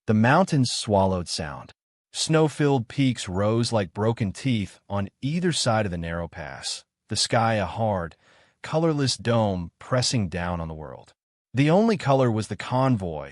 The mountains swallowed sound. Snow-filled peaks rose like broken teeth on either side of the narrow pass, the sky a hard, colorless dome pressing down on the world. The only color was the convoy,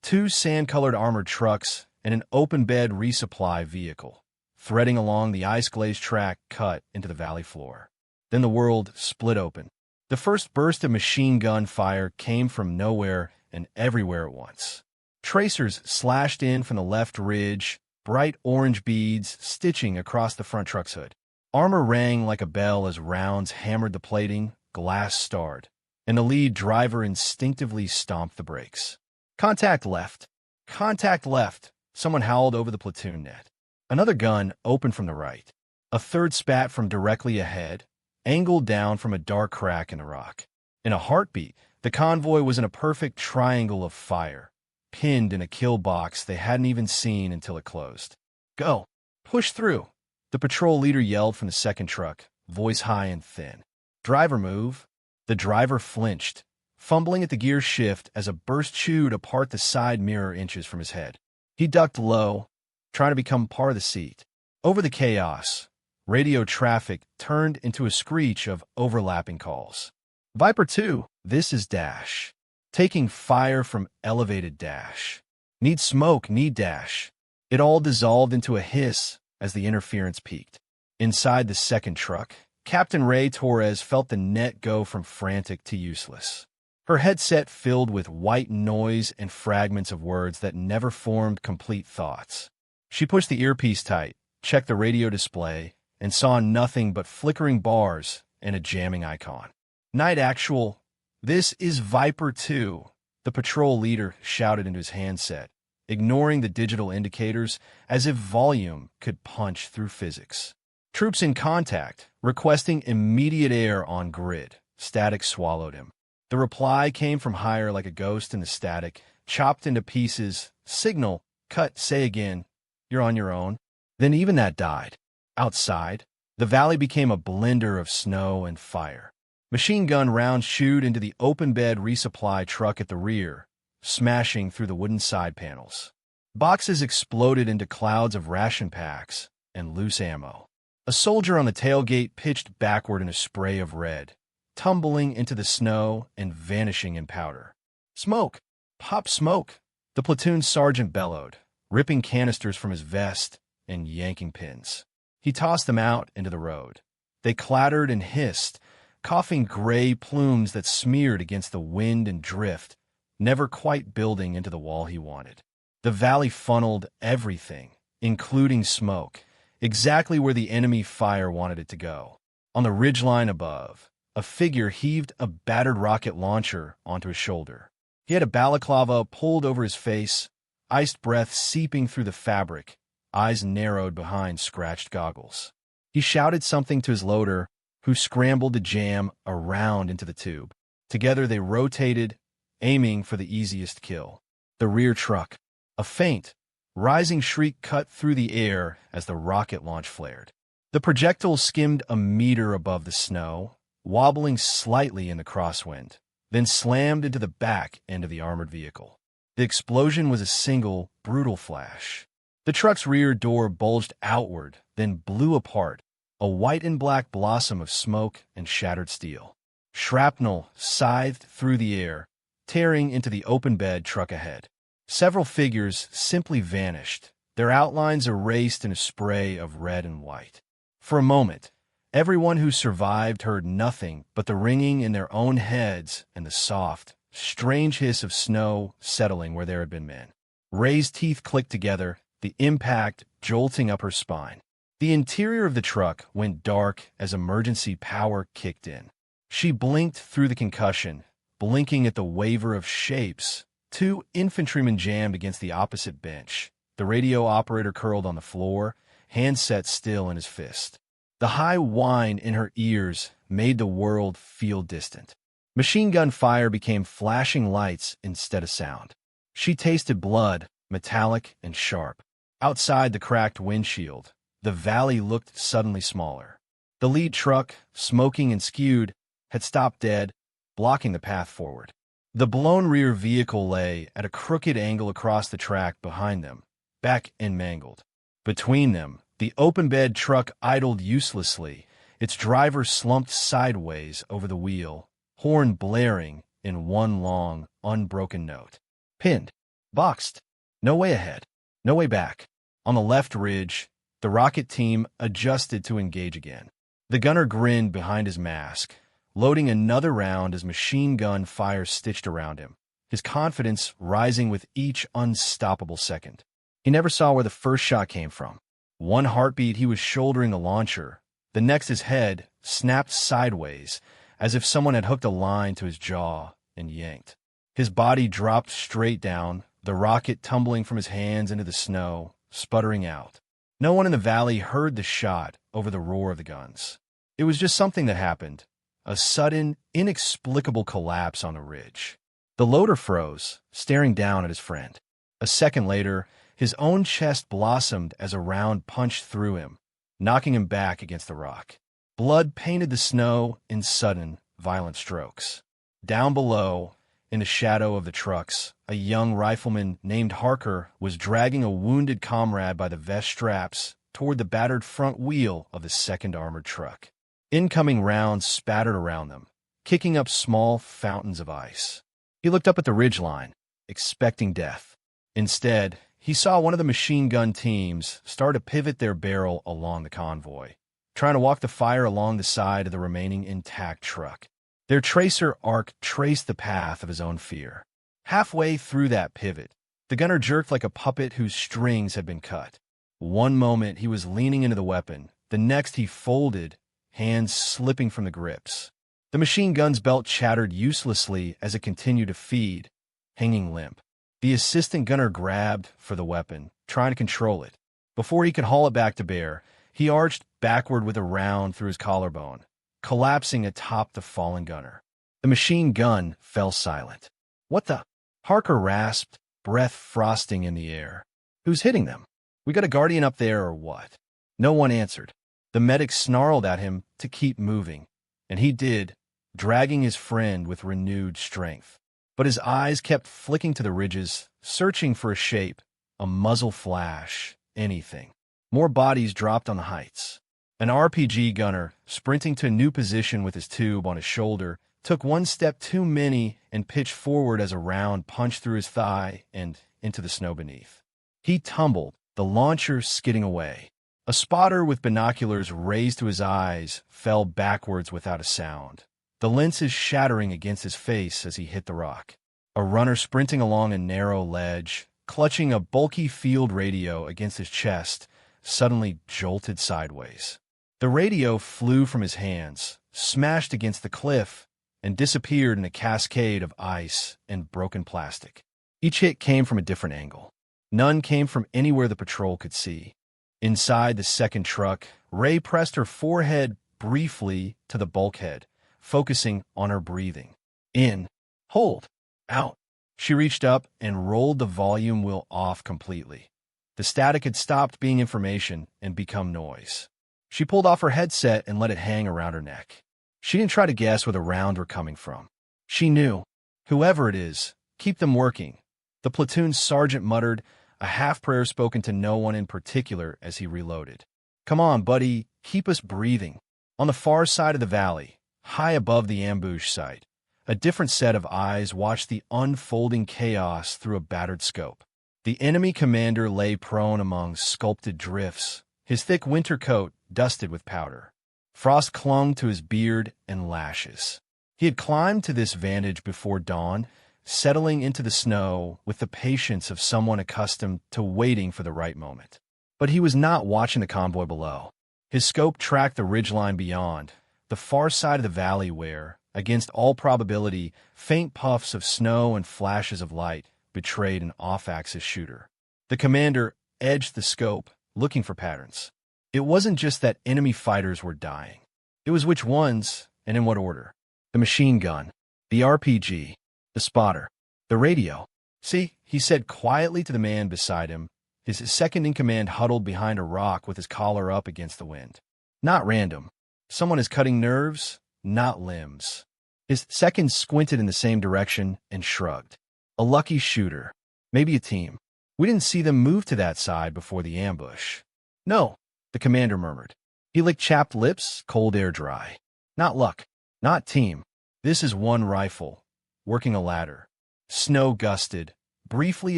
two sand-colored armored trucks and an open-bed resupply vehicle, threading along the ice-glazed track cut into the valley floor. Then the world split open. The first burst of machine gun fire came from nowhere and everywhere at once. Tracers slashed in from the left ridge, bright orange beads stitching across the front truck's hood. Armor rang like a bell as rounds hammered the plating, glass starred, and the lead driver instinctively stomped the brakes. Contact left. Contact left, someone howled over the platoon net. Another gun opened from the right. A third spat from directly ahead, angled down from a dark crack in the rock. In a heartbeat, the convoy was in a perfect triangle of fire, pinned in a kill box they hadn't even seen until it closed. Go! Push through! The patrol leader yelled from the second truck, voice high and thin. Driver move! The driver flinched, fumbling at the gear shift as a burst chewed apart the side mirror inches from his head. He ducked low, trying to become part of the seat. Over the chaos, radio traffic turned into a screech of overlapping calls. Viper 2, this is Dash. Taking fire from elevated Dash. Need smoke, need Dash. It all dissolved into a hiss as the interference peaked. Inside the second truck, Captain Ray Torres felt the net go from frantic to useless. Her headset filled with white noise and fragments of words that never formed complete thoughts. She pushed the earpiece tight, checked the radio display, and saw nothing but flickering bars and a jamming icon. Night Actual, this is Viper 2, the patrol leader shouted into his handset, ignoring the digital indicators as if volume could punch through physics. Troops in contact, requesting immediate air on grid. Static swallowed him. The reply came from higher like a ghost in the static, chopped into pieces. Signal, cut, say again, you're on your own. Then even that died. Outside, the valley became a blender of snow and fire. Machine gun rounds chewed into the open-bed resupply truck at the rear, smashing through the wooden side panels. Boxes exploded into clouds of ration packs and loose ammo. A soldier on the tailgate pitched backward in a spray of red, tumbling into the snow and vanishing in powder. Smoke! Pop smoke! The platoon sergeant bellowed, ripping canisters from his vest and yanking pins. He tossed them out into the road. They clattered and hissed, coughing gray plumes that smeared against the wind and drift, never quite building into the wall he wanted. The valley funneled everything, including smoke, exactly where the enemy fire wanted it to go. On the ridgeline above, a figure heaved a battered rocket launcher onto his shoulder. He had a balaclava pulled over his face, iced breath seeping through the fabric, eyes narrowed behind scratched goggles. He shouted something to his loader, who scrambled to jam around into the tube. Together they rotated, aiming for the easiest kill. The rear truck. A faint, rising shriek cut through the air as the rocket launch flared. The projectile skimmed a meter above the snow, wobbling slightly in the crosswind, then slammed into the back end of the armored vehicle. The explosion was a single, brutal flash. The truck's rear door bulged outward, then blew apart, a white and black blossom of smoke and shattered steel. Shrapnel scythed through the air, tearing into the open-bed truck ahead. Several figures simply vanished, their outlines erased in a spray of red and white. For a moment, everyone who survived heard nothing but the ringing in their own heads and the soft, strange hiss of snow settling where there had been men. Ray's teeth clicked together, the impact jolting up her spine. The interior of the truck went dark as emergency power kicked in. She blinked through the concussion, blinking at the waver of shapes. Two infantrymen jammed against the opposite bench. The radio operator curled on the floor, hand set still in his fist. The high whine in her ears made the world feel distant. Machine gun fire became flashing lights instead of sound. She tasted blood, metallic and sharp. Outside the cracked windshield, the valley looked suddenly smaller. The lead truck, smoking and skewed, had stopped dead, blocking the path forward. The blown rear vehicle lay at a crooked angle across the track behind them, back and mangled. Between them, the open-bed truck idled uselessly, its driver slumped sideways over the wheel, horn blaring in one long, unbroken note. Pinned. Boxed. No way ahead. No way back. On the left ridge, the rocket team adjusted to engage again. The gunner grinned behind his mask, loading another round as machine gun fire stitched around him, his confidence rising with each unstoppable second. He never saw where the first shot came from. One heartbeat he was shouldering the launcher, the next his head snapped sideways as if someone had hooked a line to his jaw and yanked. His body dropped straight down, the rocket tumbling from his hands into the snow, sputtering out. No one in the valley heard the shot over the roar of the guns. It was just something that happened, a sudden, inexplicable collapse on the ridge. The loader froze, staring down at his friend. A second later, his own chest blossomed as a round punched through him, knocking him back against the rock. Blood painted the snow in sudden, violent strokes. Down below, in the shadow of the trucks, a young rifleman named Harker was dragging a wounded comrade by the vest straps toward the battered front wheel of the second armored truck. Incoming rounds spattered around them, kicking up small fountains of ice. He looked up at the ridgeline, expecting death. Instead, he saw one of the machine gun teams start to pivot their barrel along the convoy, trying to walk the fire along the side of the remaining intact truck. Their tracer arc traced the path of his own fear. Halfway through that pivot, the gunner jerked like a puppet whose strings had been cut. One moment he was leaning into the weapon, the next he folded, hands slipping from the grips. The machine gun's belt chattered uselessly as it continued to feed, hanging limp. The assistant gunner grabbed for the weapon, trying to control it. Before he could haul it back to bear, he arched backward with a round through his collarbone, collapsing atop the fallen gunner. The machine gun fell silent. What the? Harker rasped, breath frosting in the air. Who's hitting them? We got a guardian up there or what? No one answered. The medic snarled at him to keep moving, and he did, dragging his friend with renewed strength. But his eyes kept flicking to the ridges, searching for a shape, a muzzle flash, anything. More bodies dropped on the heights. An RPG gunner, sprinting to a new position with his tube on his shoulder, took one step too many and pitched forward as a round punched through his thigh and into the snow beneath. He tumbled, the launcher skidding away. A spotter with binoculars raised to his eyes fell backwards without a sound, the lenses shattering against his face as he hit the rock. A runner sprinting along a narrow ledge, clutching a bulky field radio against his chest, suddenly jolted sideways. The radio flew from his hands, smashed against the cliff, and disappeared in a cascade of ice and broken plastic. Each hit came from a different angle. None came from anywhere the patrol could see. Inside the second truck, Ray pressed her forehead briefly to the bulkhead, focusing on her breathing. In. Hold. Out. She reached up and rolled the volume wheel off completely. The static had stopped being information and become noise. She pulled off her headset and let it hang around her neck. She didn't try to guess where the rounds were coming from. She knew. Whoever it is, keep them working. The platoon sergeant muttered, a half-prayer spoken to no one in particular as he reloaded. Come on, buddy, keep us breathing. On the far side of the valley, high above the ambush site, a different set of eyes watched the unfolding chaos through a battered scope. The enemy commander lay prone among sculpted drifts, his thick winter coat dusted with powder. Frost clung to his beard and lashes. He had climbed to this vantage before dawn, settling into the snow with the patience of someone accustomed to waiting for the right moment. But he was not watching the convoy below. His scope tracked the ridgeline beyond, the far side of the valley where, against all probability, faint puffs of snow and flashes of light betrayed an off-axis shooter. The commander edged the scope, looking for patterns. It wasn't just that enemy fighters were dying. It was which ones, and in what order. The machine gun, the RPG, the spotter, the radio. See, he said quietly to the man beside him, his second-in-command huddled behind a rock with his collar up against the wind. Not random. Someone is cutting nerves, not limbs. His second squinted in the same direction and shrugged. A lucky shooter. Maybe a team. We didn't see them move to that side before the ambush. No, the commander murmured. He licked chapped lips, cold air dry. Not luck. Not team. This is one rifle, working a ladder. Snow gusted, briefly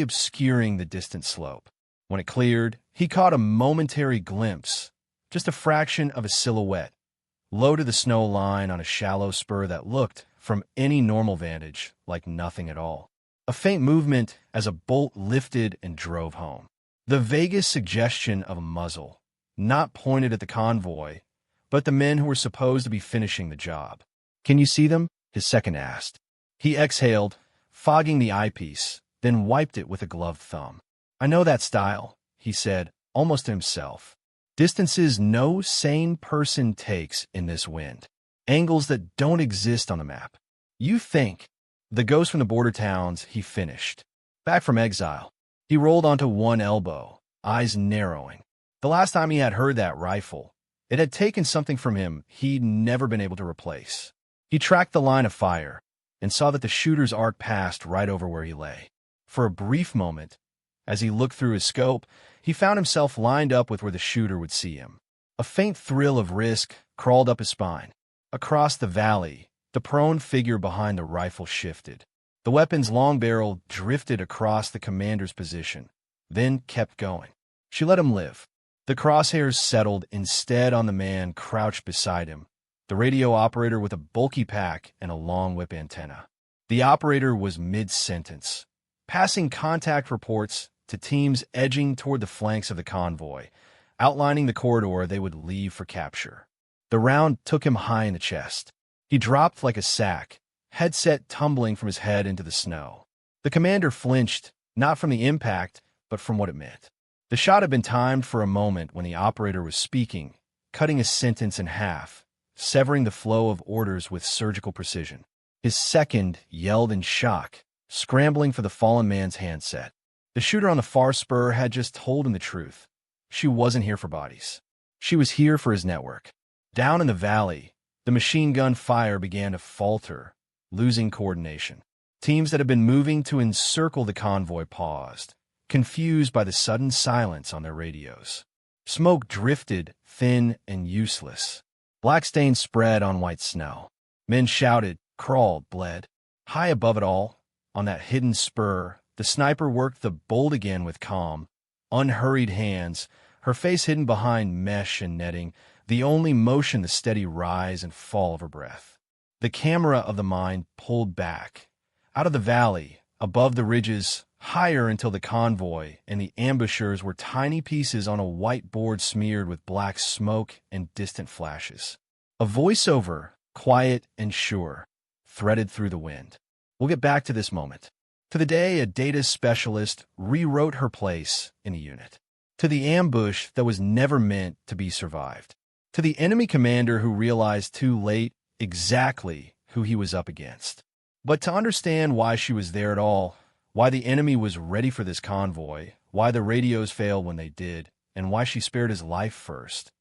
obscuring the distant slope. When it cleared, he caught a momentary glimpse, just a fraction of a silhouette, low to the snow line on a shallow spur that looked, from any normal vantage, like nothing at all. A faint movement as a bolt lifted and drove home. The vaguest suggestion of a muzzle, not pointed at the convoy, but the men who were supposed to be finishing the job. Can you see them? His second asked. He exhaled, fogging the eyepiece, then wiped it with a gloved thumb. I know that style, he said, almost to himself. Distances no sane person takes in this wind. Angles that don't exist on the map. You think. The ghost from the border towns, he finished. Back from exile. He rolled onto one elbow, eyes narrowing. The last time he had heard that rifle, it had taken something from him he'd never been able to replace. He tracked the line of fire and saw that the shooter's arc passed right over where he lay. For a brief moment, as he looked through his scope, he found himself lined up with where the shooter would see him. A faint thrill of risk crawled up his spine. Across the valley, the prone figure behind the rifle shifted. The weapon's long barrel drifted across the commander's position, then kept going. She let him live. The crosshairs settled instead on the man crouched beside him, the radio operator with a bulky pack and a long whip antenna. The operator was mid-sentence, passing contact reports to teams edging toward the flanks of the convoy, outlining the corridor they would leave for capture. The round took him high in the chest. He dropped like a sack, headset tumbling from his head into the snow. The commander flinched, not from the impact, but from what it meant. The shot had been timed for a moment when the operator was speaking, cutting a sentence in half, severing the flow of orders with surgical precision. His second yelled in shock, scrambling for the fallen man's handset. The shooter on the far spur had just told him the truth. She wasn't here for bodies. She was here for his network. Down in the valley, the machine gun fire began to falter, losing coordination. Teams that had been moving to encircle the convoy paused, confused by the sudden silence on their radios. Smoke drifted, thin and useless. Black stains spread on white snow. Men shouted, crawled, bled. High above it all, on that hidden spur, the sniper worked the bolt again with calm, unhurried hands, her face hidden behind mesh and netting, the only motion the steady rise and fall of her breath. The camera of the mind pulled back, out of the valley, above the ridges, higher until the convoy and the ambushers were tiny pieces on a white board smeared with black smoke and distant flashes. A voiceover, quiet and sure, threaded through the wind. We'll get back to this moment. To the day a data specialist rewrote her place in the unit. To the ambush that was never meant to be survived. To the enemy commander who realized too late exactly who he was up against. But to understand why she was there at all, why the enemy was ready for this convoy, why the radios failed when they did, and why she spared his life first,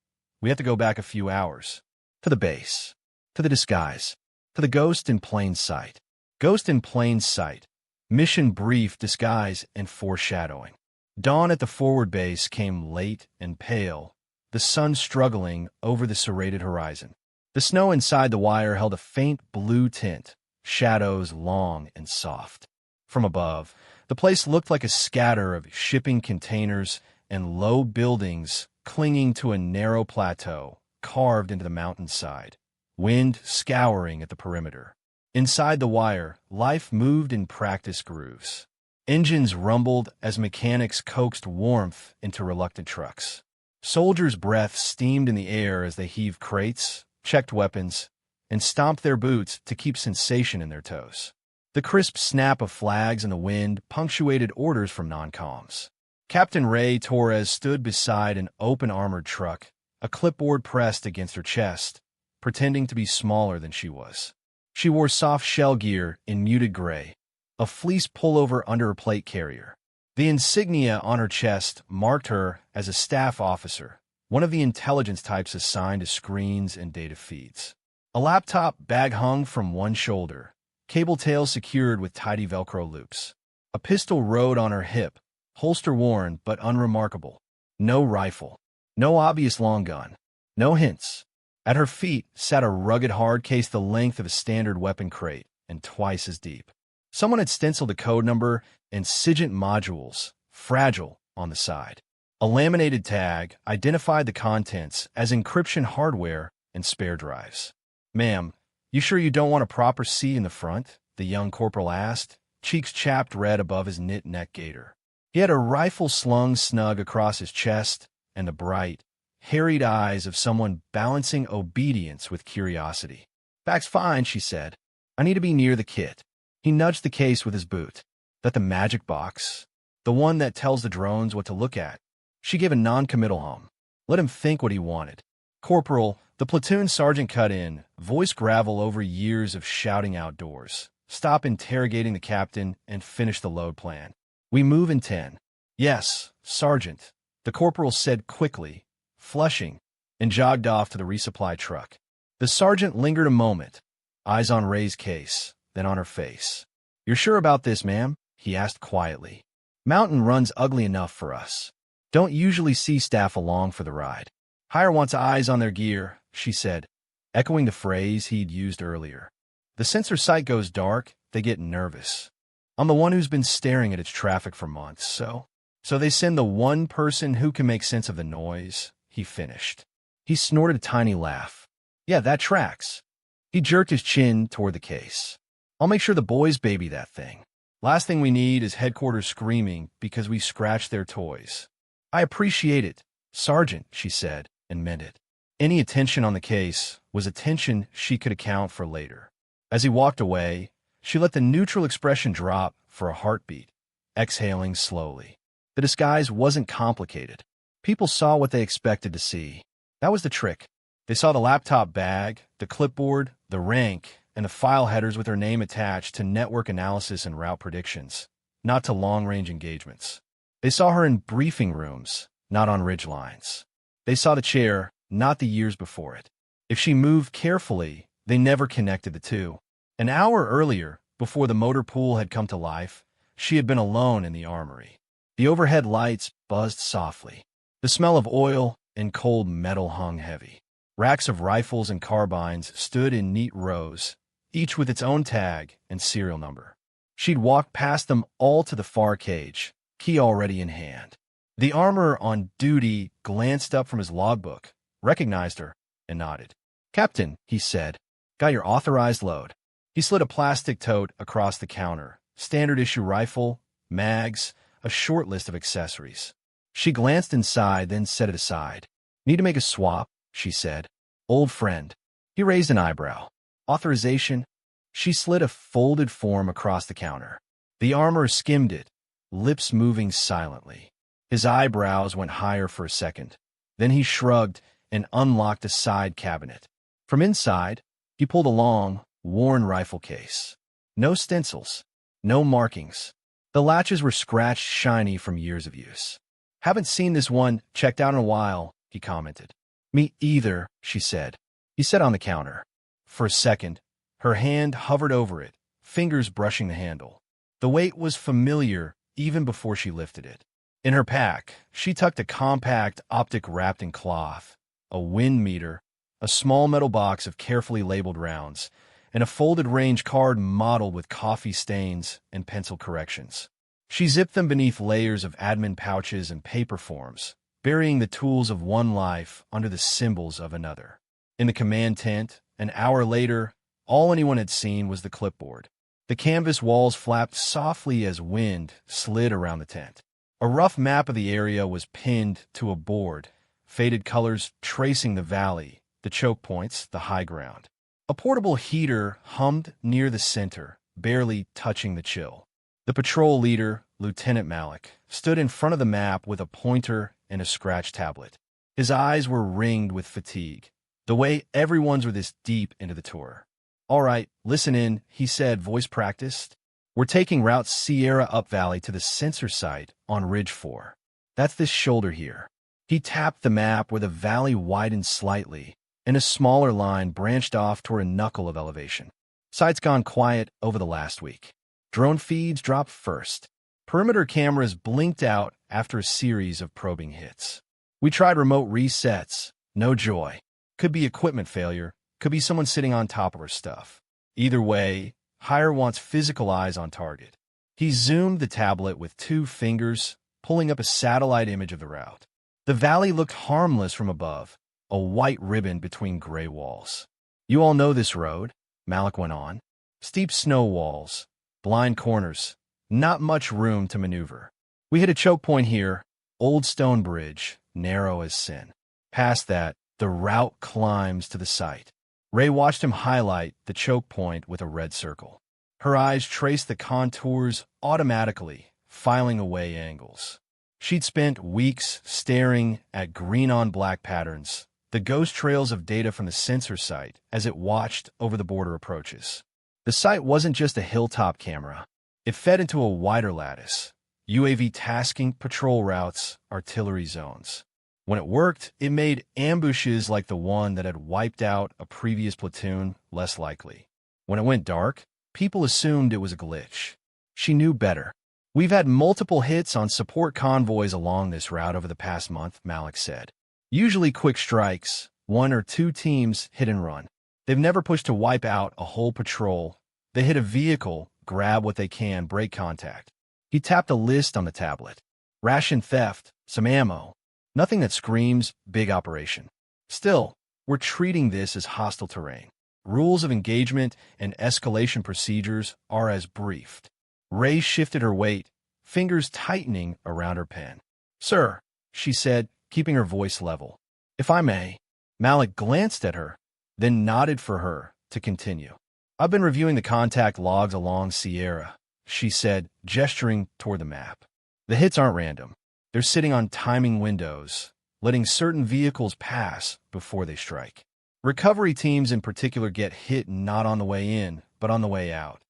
we have to go back a few hours. To the base. To the disguise. To the ghost in plain sight. Ghost in plain sight. Mission brief, disguise, and foreshadowing. Dawn at the forward base came late and pale, the sun struggling over the serrated horizon. The snow inside the wire held a faint blue tint, shadows long and soft. From above, the place looked like a scatter of shipping containers and low buildings clinging to a narrow plateau carved into the mountainside, wind scouring at the perimeter. Inside the wire, life moved in practice grooves. Engines rumbled as mechanics coaxed warmth into reluctant trucks. Soldiers' breath steamed in the air as they heaved crates, checked weapons, and stomped their boots to keep sensation in their toes. The crisp snap of flags in the wind punctuated orders from non-coms. Captain Ray Torres stood beside an open armored truck, a clipboard pressed against her chest, pretending to be smaller than she was. She wore soft shell gear in muted gray, a fleece pullover under her plate carrier. The insignia on her chest marked her as a staff officer, one of the intelligence types assigned to screens and data feeds. A laptop bag hung from one shoulder, cable tails secured with tidy Velcro loops. A pistol rode on her hip, holster worn but unremarkable. No rifle. No obvious long gun. No hints. At her feet sat a rugged hard case the length of a standard weapon crate and twice as deep. Someone had stenciled a code number and SIGINT modules, fragile, on the side. A laminated tag identified the contents as encryption hardware and spare drives. "Ma'am, you sure you don't want a proper seat in the front?" the young corporal asked, cheeks chapped red above his knit neck gaiter. He had a rifle slung snug across his chest and the bright, harried eyes of someone balancing obedience with curiosity. "Back's fine," she said. "I need to be near the kit." He nudged the case with his boot. "That the magic box? The one that tells the drones what to look at?" She gave a non-committal hum. Let him think what he wanted. "Corporal," the platoon sergeant cut in, voice gravel over years of shouting outdoors. "Stop interrogating the captain and finish the load plan. We move in 10. "Yes, Sergeant," the corporal said quickly, flushing, and jogged off to the resupply truck. The sergeant lingered a moment, eyes on Ray's case, then on her face. "You're sure about this, ma'am?" he asked quietly. "Mountain run's ugly enough for us. Don't usually see staff along for the ride. Hire wants eyes on their gear," she said, echoing the phrase he'd used earlier. "The sensor sight goes dark, they get nervous. I'm the one who's been staring at its traffic for months, so they send the one person who can make sense of the noise," he finished. He snorted a tiny laugh. "Yeah, that tracks." He jerked his chin toward the case. "I'll make sure the boys baby that thing. Last thing we need is headquarters screaming because we scratched their toys." "I appreciate it, Sergeant," she said, and meant it. Any attention on the case was attention she could account for later. As he walked away, she let the neutral expression drop for a heartbeat, exhaling slowly. The disguise wasn't complicated. People saw what they expected to see. That was the trick. They saw the laptop bag, the clipboard, the rank, and the file headers with her name attached to network analysis and route predictions, not to long-range engagements. They saw her in briefing rooms, not on ridge lines. They saw the chair, not the years before it. If she moved carefully, they never connected the two. An hour earlier, before the motor pool had come to life, she had been alone in the armory. The overhead lights buzzed softly. The smell of oil and cold metal hung heavy. Racks of rifles and carbines stood in neat rows, each with its own tag and serial number. She'd walked past them all to the far cage, key already in hand. The armorer on duty glanced up from his logbook, recognized her, and nodded. "Captain," he said, "got your authorized load." He slid a plastic tote across the counter, standard-issue rifle, mags, a short list of accessories. She glanced inside, then set it aside. "Need to make a swap," she said. "Old friend." He raised an eyebrow. "Authorization?" She slid a folded form across the counter. The armorer skimmed it, lips moving silently. His eyebrows went higher for a second. Then he shrugged and unlocked a side cabinet. From inside, he pulled a long, worn rifle case. No stencils, no markings. The latches were scratched shiny from years of use. "Haven't seen this one checked out in a while," he commented. "Me either," she said. He sat on the counter. For a second, her hand hovered over it, fingers brushing the handle. The weight was familiar even before she lifted it. In her pack, she tucked a compact optic wrapped in cloth, a wind meter, a small metal box of carefully labeled rounds, and a folded range card mottled with coffee stains and pencil corrections. She zipped them beneath layers of admin pouches and paper forms, burying the tools of one life under the symbols of another. In the command tent, an hour later, all anyone had seen was the clipboard. The canvas walls flapped softly as wind slid around the tent. A rough map of the area was pinned to a board, faded colors tracing the valley, the choke points, the high ground. A portable heater hummed near the center, barely touching the chill. The patrol leader, Lieutenant Malik, stood in front of the map with a pointer and a scratch tablet. His eyes were ringed with fatigue, the way everyone's were this deep into the tour. "All right, listen in," he said, voice practiced. "We're taking Route Sierra up valley to the sensor site on Ridge 4. That's this shoulder here." He tapped the map where the valley widened slightly, and a smaller line branched off toward a knuckle of elevation. Sight's gone quiet over the last week. Drone feeds dropped first. Perimeter cameras blinked out after a series of probing hits. We tried remote resets. No joy. Could be equipment failure. Could be someone sitting on top of her stuff. Either way, Hire wants physical eyes on target. He zoomed the tablet with 2 fingers, pulling up a satellite image of the route. The valley looked harmless from above, a white ribbon between gray walls. You all know this road, Malik went on. Steep snow walls, blind corners, not much room to maneuver. We hit a choke point here, old stone bridge, narrow as sin. Past that, the route climbs to the site. Ray watched him highlight the choke point with a red circle. Her eyes traced the contours automatically, filing away angles. She'd spent weeks staring at green-on-black patterns, the ghost trails of data from the sensor site as it watched over the border approaches. The site wasn't just a hilltop camera. It fed into a wider lattice. UAV tasking, patrol routes, artillery zones. When it worked, it made ambushes like the one that had wiped out a previous platoon less likely. When it went dark, people assumed it was a glitch. She knew better. We've had multiple hits on support convoys along this route over the past month, Malik said. Usually quick strikes, 1 or 2 teams hit and run. They've never pushed to wipe out a whole patrol. They hit a vehicle, grab what they can, break contact. He tapped a list on the tablet. Ration theft, some ammo. Nothing that screams big operation. Still, we're treating this as hostile terrain. Rules of engagement and escalation procedures are as briefed. Ray shifted her weight, fingers tightening around her pen. Sir, she said, keeping her voice level. If I may. Malik glanced at her, then nodded for her to continue. I've been reviewing the contact logs along Sierra, she said, gesturing toward the map. The hits aren't random. They're sitting on timing windows, letting certain vehicles pass before they strike. Recovery teams in particular get hit not on the way in, but on the way out.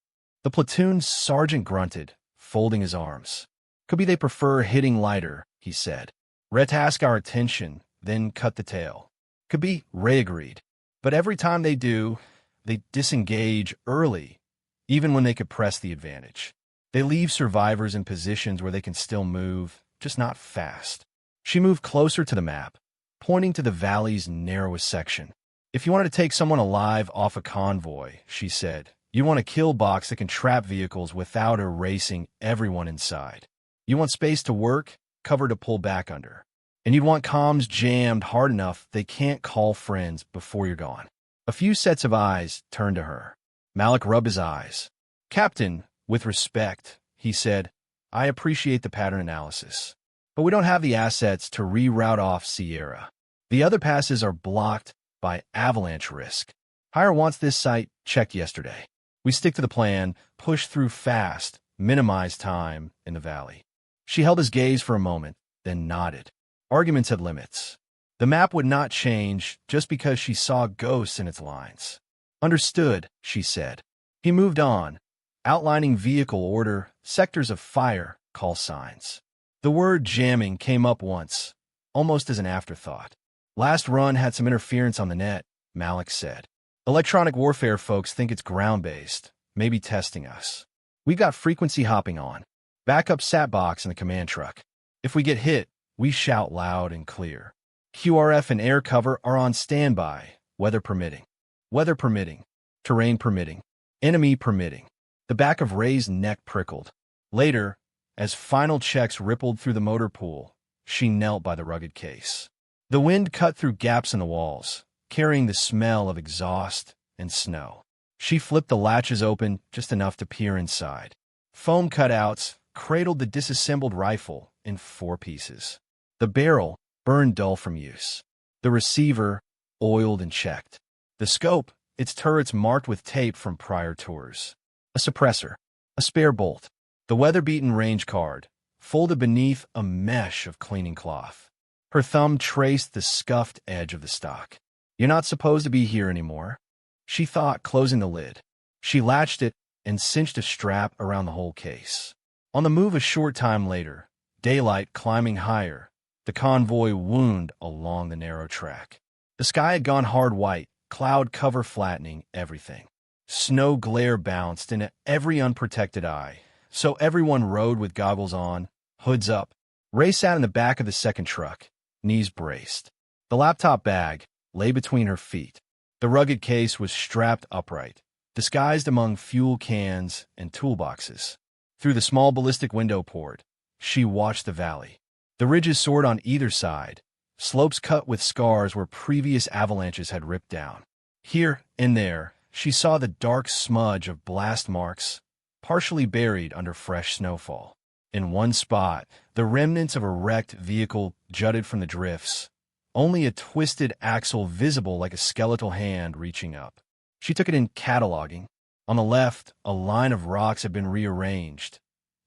The platoon's sergeant grunted, folding his arms. Could be they prefer hitting lighter, he said. Retask our attention, then cut the tail. Could be, Ray agreed. But every time they do, they disengage early, even when they could press the advantage. They leave survivors in positions where they can still move, just not fast. She moved closer to the map, pointing to the valley's narrowest section. If you wanted to take someone alive off a convoy, she said, you want a kill box that can trap vehicles without erasing everyone inside. You want space to work, cover to pull back under. And you'd want comms jammed hard enough they can't call friends before you're gone. A few sets of eyes turned to her. Malik rubbed his eyes. Captain, with respect, he said, I appreciate the pattern analysis, but we don't have the assets to reroute off Sierra. The other passes are blocked by avalanche risk. Hire wants this site checked yesterday. We stick to the plan, push through fast, minimize time in the valley. She held his gaze for a moment, then nodded. Arguments had limits. The map would not change just because she saw ghosts in its lines. Understood, she said. He moved on, outlining vehicle order, sectors of fire, call signs. The word jamming came up once, almost as an afterthought. Last run had some interference on the net, Malik said. Electronic warfare folks think it's ground-based, maybe testing us. We've got frequency hopping on. Backup sat box in the command truck. If we get hit, we shout loud and clear. QRF and air cover are on standby, weather permitting. Weather permitting. Terrain permitting. Enemy permitting. The back of Ray's neck prickled. Later, as final checks rippled through the motor pool, she knelt by the rugged case. The wind cut through gaps in the walls, carrying the smell of exhaust and snow. She flipped the latches open just enough to peer inside. Foam cutouts cradled the disassembled rifle in 4 pieces. The barrel burned dull from use. The receiver oiled and checked. The scope, its turrets marked with tape from prior tours. A suppressor, a spare bolt, the weather-beaten range card, folded beneath a mesh of cleaning cloth. Her thumb traced the scuffed edge of the stock. You're not supposed to be here anymore, she thought, closing the lid. She latched it and cinched a strap around the whole case. On the move a short time later, daylight climbing higher, the convoy wound along the narrow track. The sky had gone hard white, cloud cover flattening everything. Snow glare bounced into every unprotected eye, so everyone rode with goggles on, hoods up. Ray sat in the back of the second truck, knees braced. The laptop bag lay between her feet. The rugged case was strapped upright, disguised among fuel cans and toolboxes. Through the small ballistic window port, she watched the valley. The ridges soared on either side, slopes cut with scars where previous avalanches had ripped down. Here and there, she saw the dark smudge of blast marks, partially buried under fresh snowfall. In one spot, the remnants of a wrecked vehicle jutted from the drifts, only a twisted axle visible like a skeletal hand reaching up. She took it in, cataloging. On the left, a line of rocks had been rearranged.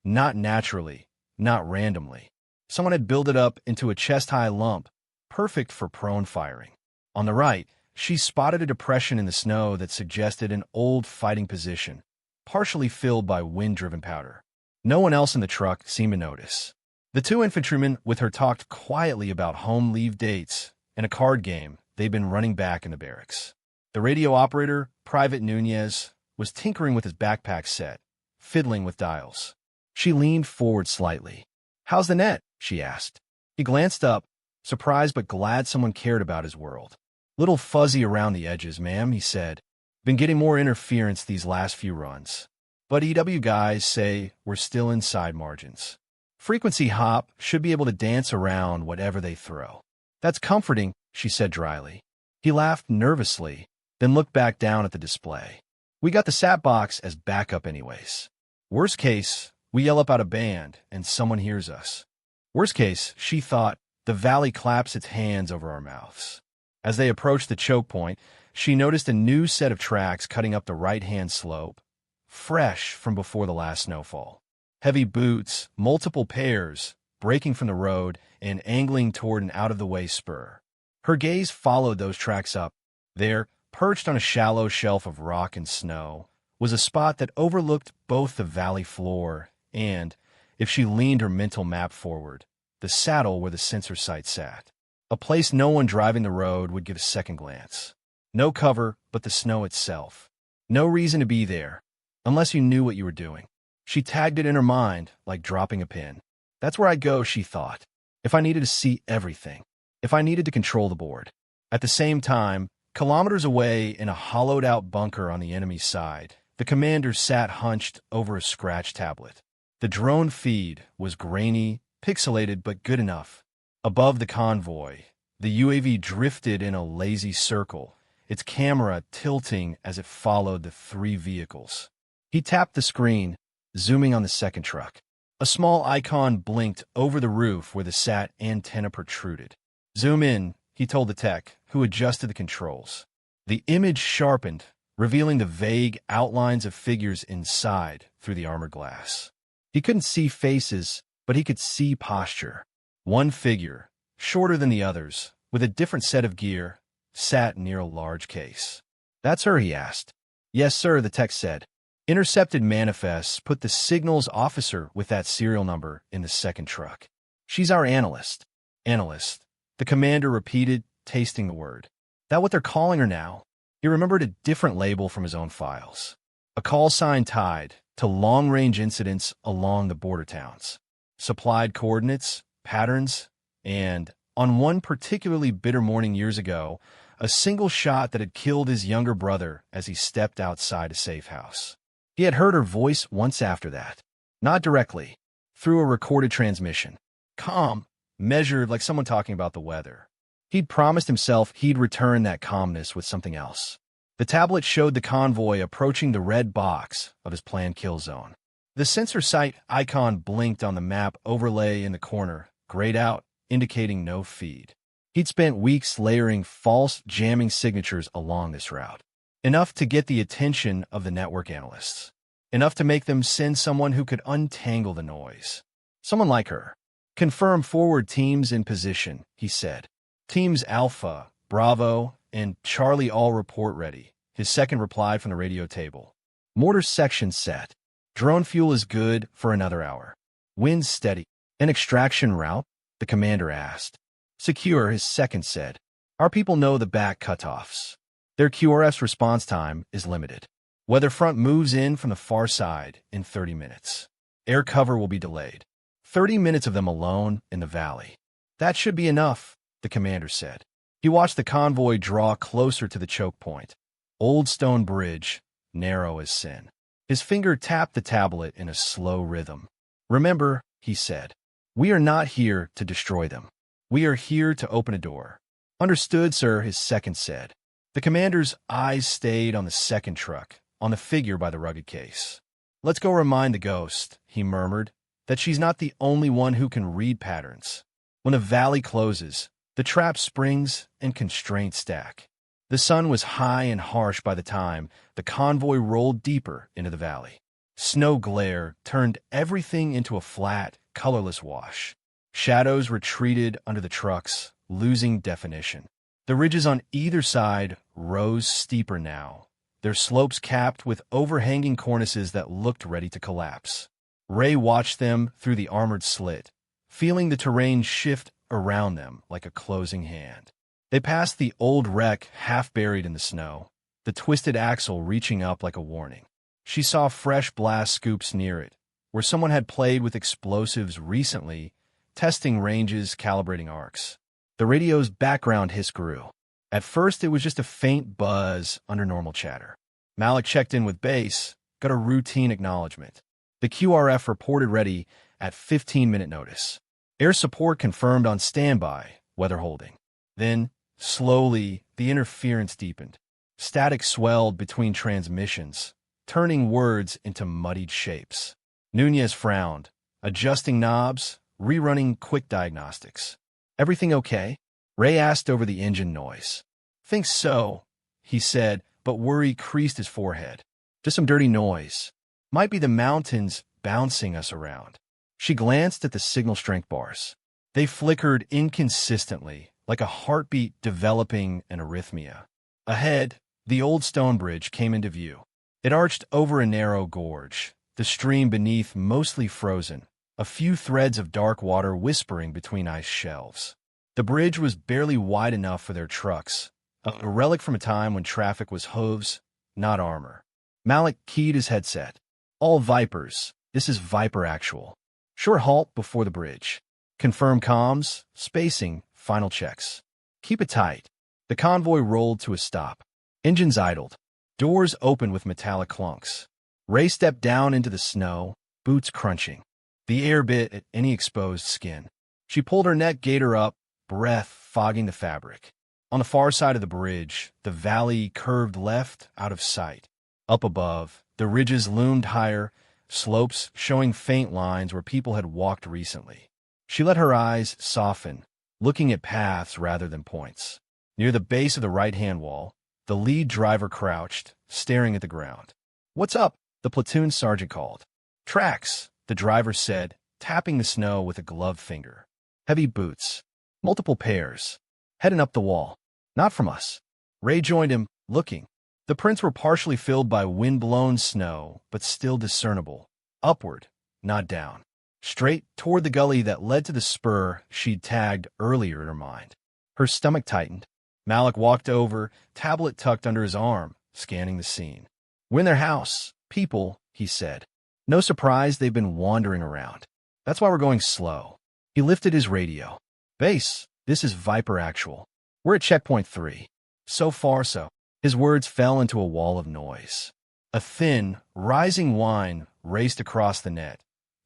Not naturally, not randomly. Someone had built it up into a chest-high lump, perfect for prone firing. On the right, she spotted a depression in the snow that suggested an old fighting position, partially filled by wind-driven powder. No one else in the truck seemed to notice. The two infantrymen with her talked quietly about home leave dates and a card game they'd been running back in the barracks. The radio operator, Private Nunez, was tinkering with his backpack set, fiddling with dials. She leaned forward slightly. "How's the net?" she asked. He glanced up, surprised but glad someone cared about his world. "Little fuzzy around the edges, ma'am," he said. "Been getting more interference these last few runs. But EW guys say we're still inside margins. Frequency hop should be able to dance around whatever they throw." "That's comforting," she said dryly. He laughed nervously, then looked back down at the display. "We got the sat box as backup anyways. Worst case, we yell up out of band and someone hears us. Worst case," she thought, the valley claps its hands over our mouths. As they approached the choke point, she noticed a new set of tracks cutting up the right-hand slope, fresh from before the last snowfall. Heavy boots, multiple pairs, breaking from the road and angling toward an out-of-the-way spur. Her gaze followed those tracks up. There, perched on a shallow shelf of rock and snow, was a spot that overlooked both the valley floor and, if she leaned her mental map forward, the saddle where the sensor sight sat. A place no one driving the road would give a second glance. No cover but the snow itself. No reason to be there, unless you knew what you were doing. She tagged it in her mind like dropping a pin. That's where I'd go, she thought, if I needed to see everything, if I needed to control the board. At the same time, kilometers away in a hollowed-out bunker on the enemy's side, the commander sat hunched over a scratch tablet. The drone feed was grainy, pixelated but good enough. Above the convoy, the UAV drifted in a lazy circle, its camera tilting as it followed the three vehicles. He tapped the screen, zooming on the second truck. A small icon blinked over the roof where the SAT antenna protruded. "Zoom in," he told the tech, who adjusted the controls. The image sharpened, revealing the vague outlines of figures inside through the armored glass. He couldn't see faces, but he could see posture. One figure, shorter than the others, with a different set of gear, sat near a large case. "That's her?" he asked. "Yes, sir," the tech said. Intercepted manifests put the signals officer with that serial number in the second truck. "She's our analyst." "Analyst," the commander repeated, tasting the word. "That what they're calling her now?" He remembered a different label from his own files. A call sign tied to long-range incidents along the border towns. Supplied coordinates, patterns, and, on one particularly bitter morning years ago, a single shot that had killed his younger brother as he stepped outside a safe house. He had heard her voice once after that. Not directly, through a recorded transmission. Calm, measured like someone talking about the weather. He'd promised himself he'd return that calmness with something else. The tablet showed the convoy approaching the red box of his planned kill zone. The sensor sight icon blinked on the map overlay in the corner, grayed out, indicating no feed. He'd spent weeks layering false jamming signatures along this route. Enough to get the attention of the network analysts. Enough to make them send someone who could untangle the noise. Someone like her. "Confirm forward teams in position," he said. "Teams Alpha, Bravo, and Charlie all report ready," his second replied from the radio table. "Mortar section set. Drone fuel is good for another hour. Wind steady." "An extraction route?" the commander asked. "Secure," his second said. Our people know the back cutoffs. Their QRS response time is limited. Weather front moves in from the far side in 30 minutes. Air cover will be delayed. 30 minutes of them alone in the valley. That should be enough, the commander said. He watched the convoy draw closer to the choke point. Old stone bridge, narrow as sin. His finger tapped the tablet in a slow rhythm. Remember, he said, we are not here to destroy them. We are here to open a door. Understood, sir, his second said. The commander's eyes stayed on the second truck, on the figure by the rugged case. Let's go remind the ghost, he murmured, that she's not the only one who can read patterns. When the valley closes, the trap springs and constraints stack. The sun was high and harsh by the time the convoy rolled deeper into the valley. Snow glare turned everything into a flat, colorless wash. Shadows retreated under the trucks, losing definition. The ridges on either side rose steeper now, their slopes capped with overhanging cornices that looked ready to collapse. Ray watched them through the armored slit, feeling the terrain shift around them like a closing hand. They passed the old wreck half buried in the snow, the twisted axle reaching up like a warning. She saw fresh blast scoops near it, where someone had played with explosives recently, testing ranges, calibrating arcs. The radio's background hiss grew. At first, it was just a faint buzz under normal chatter. Malik checked in with base, got a routine acknowledgement. The QRF reported ready at 15-minute notice. Air support confirmed on standby, weather holding. Then, slowly, the interference deepened. Static swelled between transmissions, turning words into muddied shapes. Nunez frowned, adjusting knobs, rerunning quick diagnostics. Everything okay? Ray asked over the engine noise. Think so, he said, but worry creased his forehead. Just some dirty noise. Might be the mountains bouncing us around. She glanced at the signal strength bars. They flickered inconsistently, like a heartbeat developing an arrhythmia. Ahead, the old stone bridge came into view. It arched over a narrow gorge, the stream beneath mostly frozen, a few threads of dark water whispering between ice shelves. The bridge was barely wide enough for their trucks, a relic from a time when traffic was hooves, not armor. Malik keyed his headset. All Vipers, this is Viper Actual. Short halt before the bridge. Confirm comms, spacing, final checks. Keep it tight. The convoy rolled to a stop. Engines idled. Doors opened with metallic clunks. Ray stepped down into the snow, boots crunching. The air bit at any exposed skin. She pulled her neck gaiter up, breath fogging the fabric. On the far side of the bridge, the valley curved left out of sight. Up above, the ridges loomed higher, slopes showing faint lines where people had walked recently. She let her eyes soften, looking at paths rather than points. Near the base of the right-hand wall, the lead driver crouched, staring at the ground. "What's up?" the platoon sergeant called. "Tracks," the driver said, tapping the snow with a gloved finger. "Heavy boots. Multiple pairs. Heading up the wall. Not from us." Ray joined him, looking. The prints were partially filled by wind-blown snow, but still discernible. Upward, not down. Straight toward the gully that led to the spur she'd tagged earlier in her mind. Her stomach tightened. Malik walked over, tablet tucked under his arm, scanning the scene. "We're in their house. People," he said. "No surprise they've been wandering around. That's why we're going slow." He lifted his radio. "Base, this is Viper Actual. We're at checkpoint 3. So far, so." His words fell into a wall of noise. A thin, rising whine raced across the net,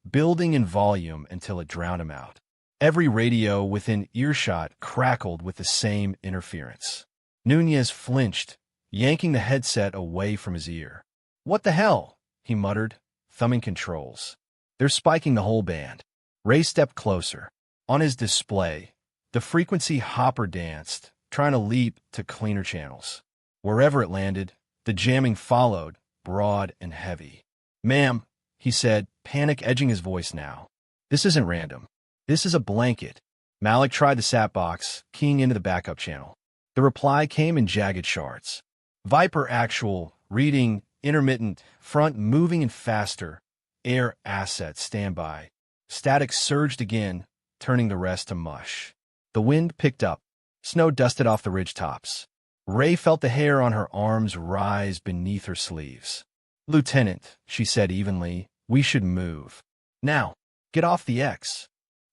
building in volume until it drowned him out. Every radio within earshot crackled with the same interference. Nunez flinched, yanking the headset away from his ear. "What the hell?" he muttered, thumbing controls. "They're spiking the whole band." Ray stepped closer. On his display, the frequency hopper danced, trying to leap to cleaner channels. Wherever it landed, the jamming followed, broad and heavy. "Ma'am," he said, panic edging his voice now. "This isn't random. This is a blanket." Malik tried the sat box, keying into the backup channel. The reply came in jagged shards. "Viper Actual, reading, intermittent, front moving and faster, air asset standby." Static surged again, turning the rest to mush. The wind picked up. Snow dusted off the ridge tops. Ray felt the hair on her arms rise beneath her sleeves. "Lieutenant," she said evenly, "we should move. Now, get off the X."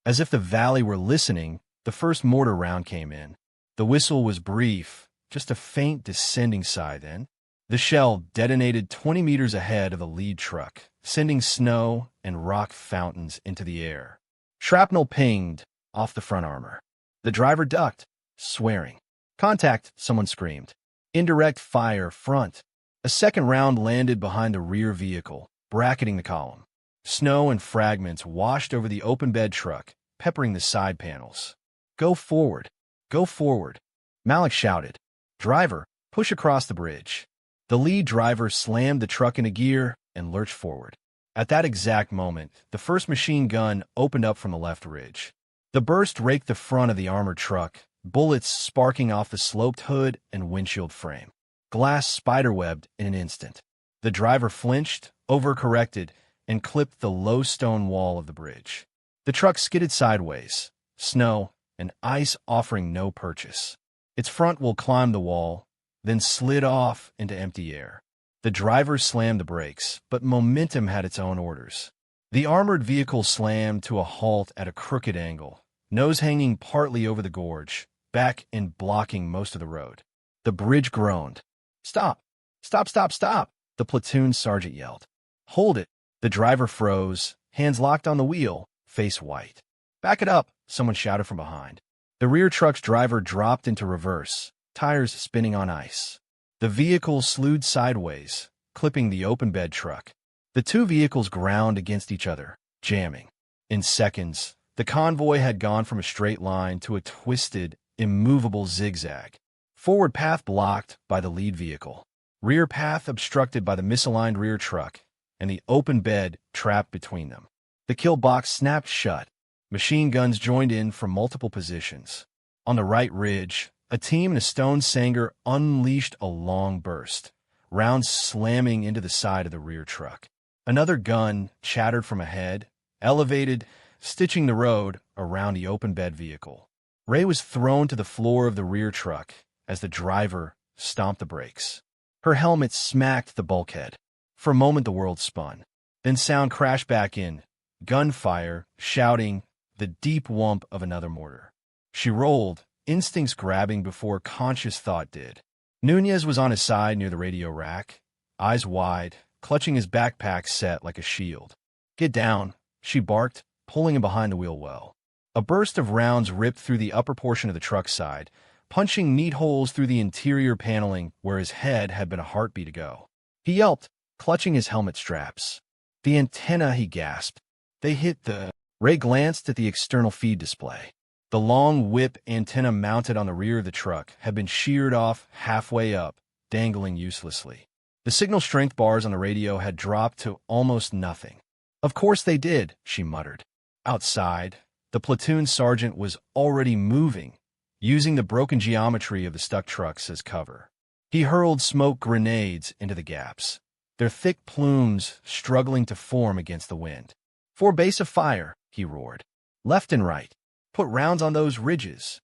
As if the valley were listening, the first mortar round came in. The whistle was brief, just a faint descending sigh then. The shell detonated 20 meters ahead of the lead truck, sending snow and rock fountains into the air. Shrapnel pinged off the front armor. The driver ducked, swearing. "Contact," someone screamed. "Indirect fire, front." A second round landed behind the rear vehicle, bracketing the column. Snow and fragments washed over the open bed truck, peppering the side panels. "Go forward! Go forward!" Malik shouted. "Driver, push across the bridge." The lead driver slammed the truck into gear and lurched forward. At that exact moment, the first machine gun opened up from the left ridge. The burst raked the front of the armored truck, bullets sparking off the sloped hood and windshield frame. Glass spiderwebbed in an instant. The driver flinched, overcorrected, and clipped the low stone wall of the bridge. The truck skidded sideways, snow and ice offering no purchase. Its front wheel climbed the wall, then slid off into empty air. The driver slammed the brakes, but momentum had its own orders. The armored vehicle slammed to a halt at a crooked angle, nose hanging partly over the gorge, back and blocking most of the road. The bridge groaned. "Stop! Stop, stop, stop!" the platoon sergeant yelled. "Hold it!" The driver froze, hands locked on the wheel, face white. "Back it up!" someone shouted from behind. The rear truck's driver dropped into reverse, tires spinning on ice. The vehicle slewed sideways, clipping the open bed truck. The two vehicles ground against each other, jamming. In seconds, the convoy had gone from a straight line to a twisted, immovable zigzag. Forward path blocked by the lead vehicle. Rear path obstructed by the misaligned rear truck, and the open bed trapped between them. The kill box snapped shut. Machine guns joined in from multiple positions. On the right ridge, a team in a stone Sanger unleashed a long burst, rounds slamming into the side of the rear truck. Another gun chattered from ahead, elevated, stitching the road around the open bed vehicle. Ray was thrown to the floor of the rear truck as the driver stomped the brakes. Her helmet smacked the bulkhead. For a moment the world spun. Then sound crashed back in, gunfire, shouting, the deep whump of another mortar. She rolled, instincts grabbing before conscious thought did. Nunez was on his side near the radio rack, eyes wide, clutching his backpack set like a shield. "Get down," she barked, pulling him behind the wheel well. A burst of rounds ripped through the upper portion of the truck's side, punching neat holes through the interior paneling where his head had been a heartbeat ago. He yelped, clutching his helmet straps. "The antenna," he gasped. "They hit the—" Ray glanced at the external feed display. The long whip antenna mounted on the rear of the truck had been sheared off halfway up, dangling uselessly. The signal strength bars on the radio had dropped to almost nothing. "Of course they did," she muttered. Outside, the platoon sergeant was already moving, using the broken geometry of the stuck trucks as cover. He hurled smoke grenades into the gaps, their thick plumes struggling to form against the wind. "For base of fire," he roared. "Left and right. Put rounds on those ridges."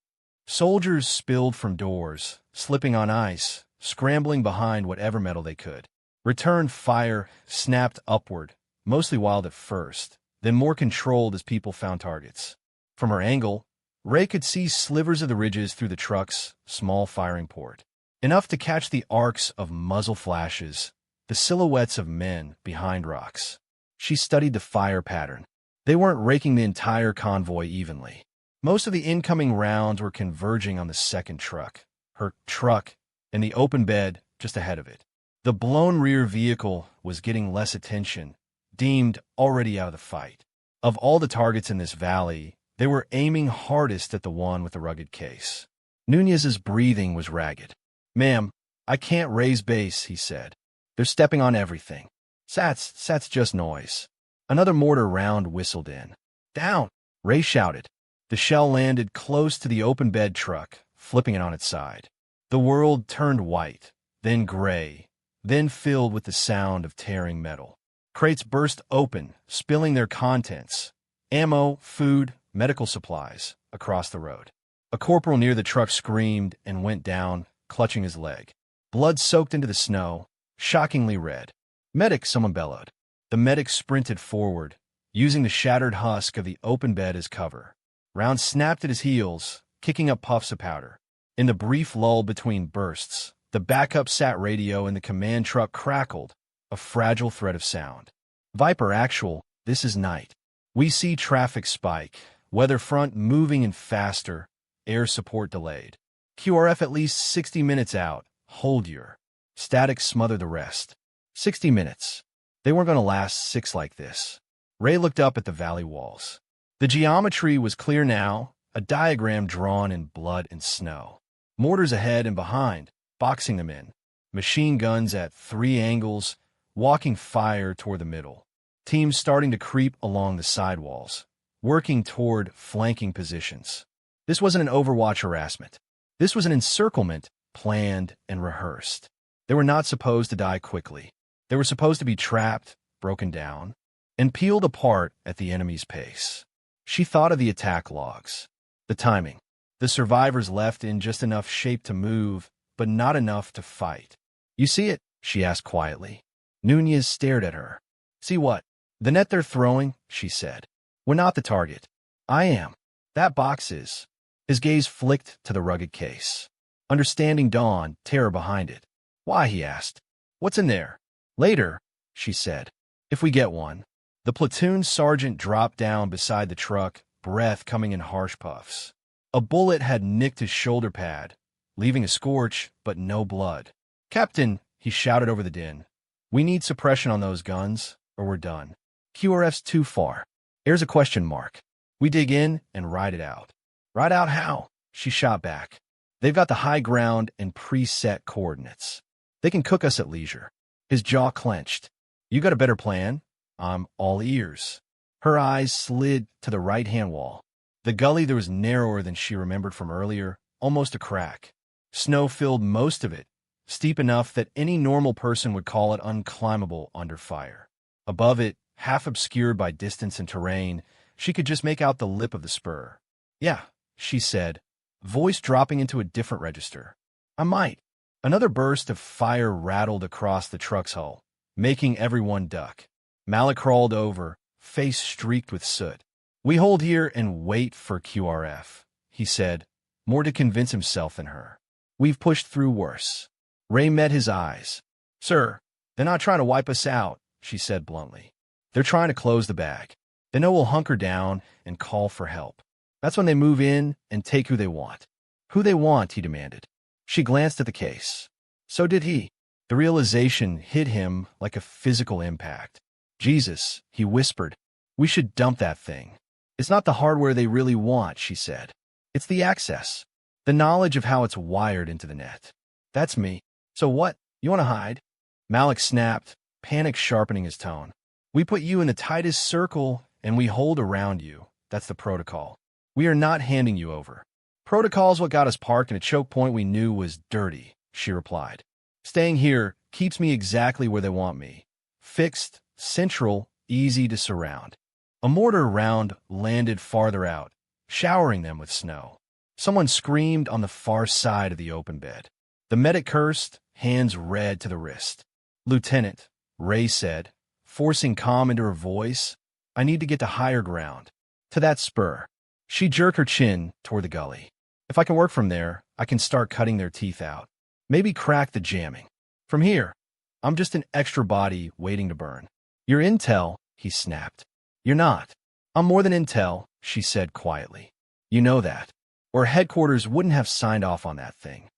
Soldiers spilled from doors, slipping on ice, scrambling behind whatever metal they could. Return fire snapped upward, mostly wild at first, then more controlled as people found targets. From her angle, Ray could see slivers of the ridges through the truck's small firing port, enough to catch the arcs of muzzle flashes, the silhouettes of men behind rocks. She studied the fire pattern. They weren't raking the entire convoy evenly. Most of the incoming rounds were converging on the second truck, her truck, and the open bed just ahead of it. The blown rear vehicle was getting less attention, deemed already out of the fight. Of all the targets in this valley, they were aiming hardest at the one with the rugged case. Nunez's breathing was ragged. "Ma'am, I can't raise base," he said. "They're stepping on everything. That's just noise." Another mortar round whistled in. "Down!" Ray shouted. The shell landed close to the open bed truck, flipping it on its side. The world turned white, then gray, then filled with the sound of tearing metal. Crates burst open, spilling their contents, ammo, food, medical supplies, across the road. A corporal near the truck screamed and went down, clutching his leg. Blood soaked into the snow, shockingly red. "Medic," someone bellowed. The medic sprinted forward, using the shattered husk of the open bed as cover. Rounds snapped at his heels, kicking up puffs of powder. In the brief lull between bursts, the backup sat radio in the command truck crackled, a fragile thread of sound. "Viper actual, this is night. We see traffic spike, weather front moving in faster, air support delayed. QRF at least 60 minutes out, hold your." Static smothered the rest. 60 minutes. They weren't going to last 6 like this. Ray looked up at the valley walls. The geometry was clear now, a diagram drawn in blood and snow. Mortars ahead and behind, boxing them in. Machine guns at 3 angles, walking fire toward the middle. Teams starting to creep along the sidewalls, working toward flanking positions. This wasn't an Overwatch harassment. This was an encirclement, planned and rehearsed. They were not supposed to die quickly. They were supposed to be trapped, broken down, and peeled apart at the enemy's pace. She thought of the attack logs. The timing. The survivors left in just enough shape to move, but not enough to fight. "You see it?" she asked quietly. Nunez stared at her. "See what?" "The net they're throwing," she said. "We're not the target. I am. That box is." His gaze flicked to the rugged case. Understanding dawned, terror behind it. "Why?" he asked. "What's in there?" "Later," she said. "If we get one." The platoon sergeant dropped down beside the truck, breath coming in harsh puffs. A bullet had nicked his shoulder pad, leaving a scorch, but no blood. "Captain," he shouted over the din, "we need suppression on those guns, or we're done. QRF's too far. Here's a question mark. We dig in and ride it out." "Ride out how?" she shot back. "They've got the high ground and preset coordinates. They can cook us at leisure." His jaw clenched. "You got a better plan?" "I'm all ears." Her eyes slid to the right-hand wall. The gully there was narrower than she remembered from earlier, almost a crack. Snow filled most of it, steep enough that any normal person would call it unclimbable under fire. Above it, half obscured by distance and terrain, she could just make out the lip of the spur. "Yeah," she said, voice dropping into a different register. "I might." Another burst of fire rattled across the truck's hull, making everyone duck. Malik crawled over, face streaked with soot. "We hold here and wait for QRF," he said, more to convince himself than her. "We've pushed through worse." Ray met his eyes. "Sir, they're not trying to wipe us out," she said bluntly. "They're trying to close the bag. They know we'll hunker down and call for help. That's when they move in and take who they want." "Who they want," he demanded. She glanced at the case. So did he. The realization hit him like a physical impact. "Jesus," he whispered, "we should dump that thing." "It's not the hardware they really want," she said. "It's the access. The knowledge of how it's wired into the net." "That's me." "So what? You want to hide?" Malik snapped, panic sharpening his tone. "We put you in the tightest circle and we hold around you. That's the protocol. We are not handing you over." "Protocol's what got us parked in a choke point we knew was dirty," she replied. "Staying here keeps me exactly where they want me. Fixed, central, easy to surround." A mortar round landed farther out, showering them with snow. Someone screamed on the far side of the open bed. The medic cursed, hands red to the wrist. "Lieutenant," Ray said, forcing calm into her voice, "I need to get to higher ground. To that spur." She jerked her chin toward the gully. "If I can work from there, I can start cutting their teeth out. Maybe crack the jamming. From here, I'm just an extra body waiting to burn." "You're intel," he snapped. "You're not." "I'm more than intel," she said quietly. "You know that. Or headquarters wouldn't have signed off on that thing."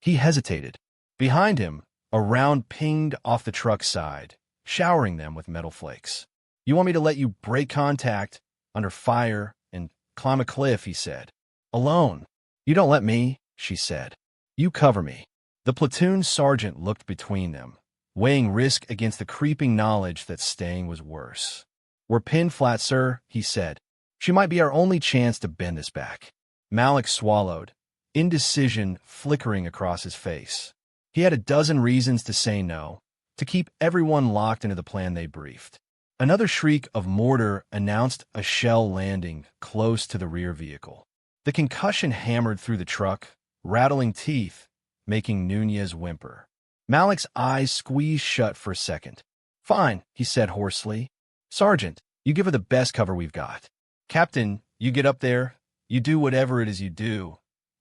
He hesitated. Behind him, a round pinged off the truck's side, showering them with metal flakes. "You want me to let you break contact, under fire, and climb a cliff," he said. "Alone." "You don't let me," she said. "You cover me." The platoon sergeant looked between them, weighing risk against the creeping knowledge that staying was worse. "We're pinned flat, sir," he said. "She might be our only chance to bend this back." Malik swallowed, indecision flickering across his face. He had a dozen reasons to say no, to keep everyone locked into the plan they briefed. Another shriek of mortar announced a shell landing close to the rear vehicle. The concussion hammered through the truck, rattling teeth, making Nunez whimper. Malik's eyes squeezed shut for a second. "Fine," he said hoarsely. "Sergeant, you give her the best cover we've got. Captain, you get up there, you do whatever it is you do,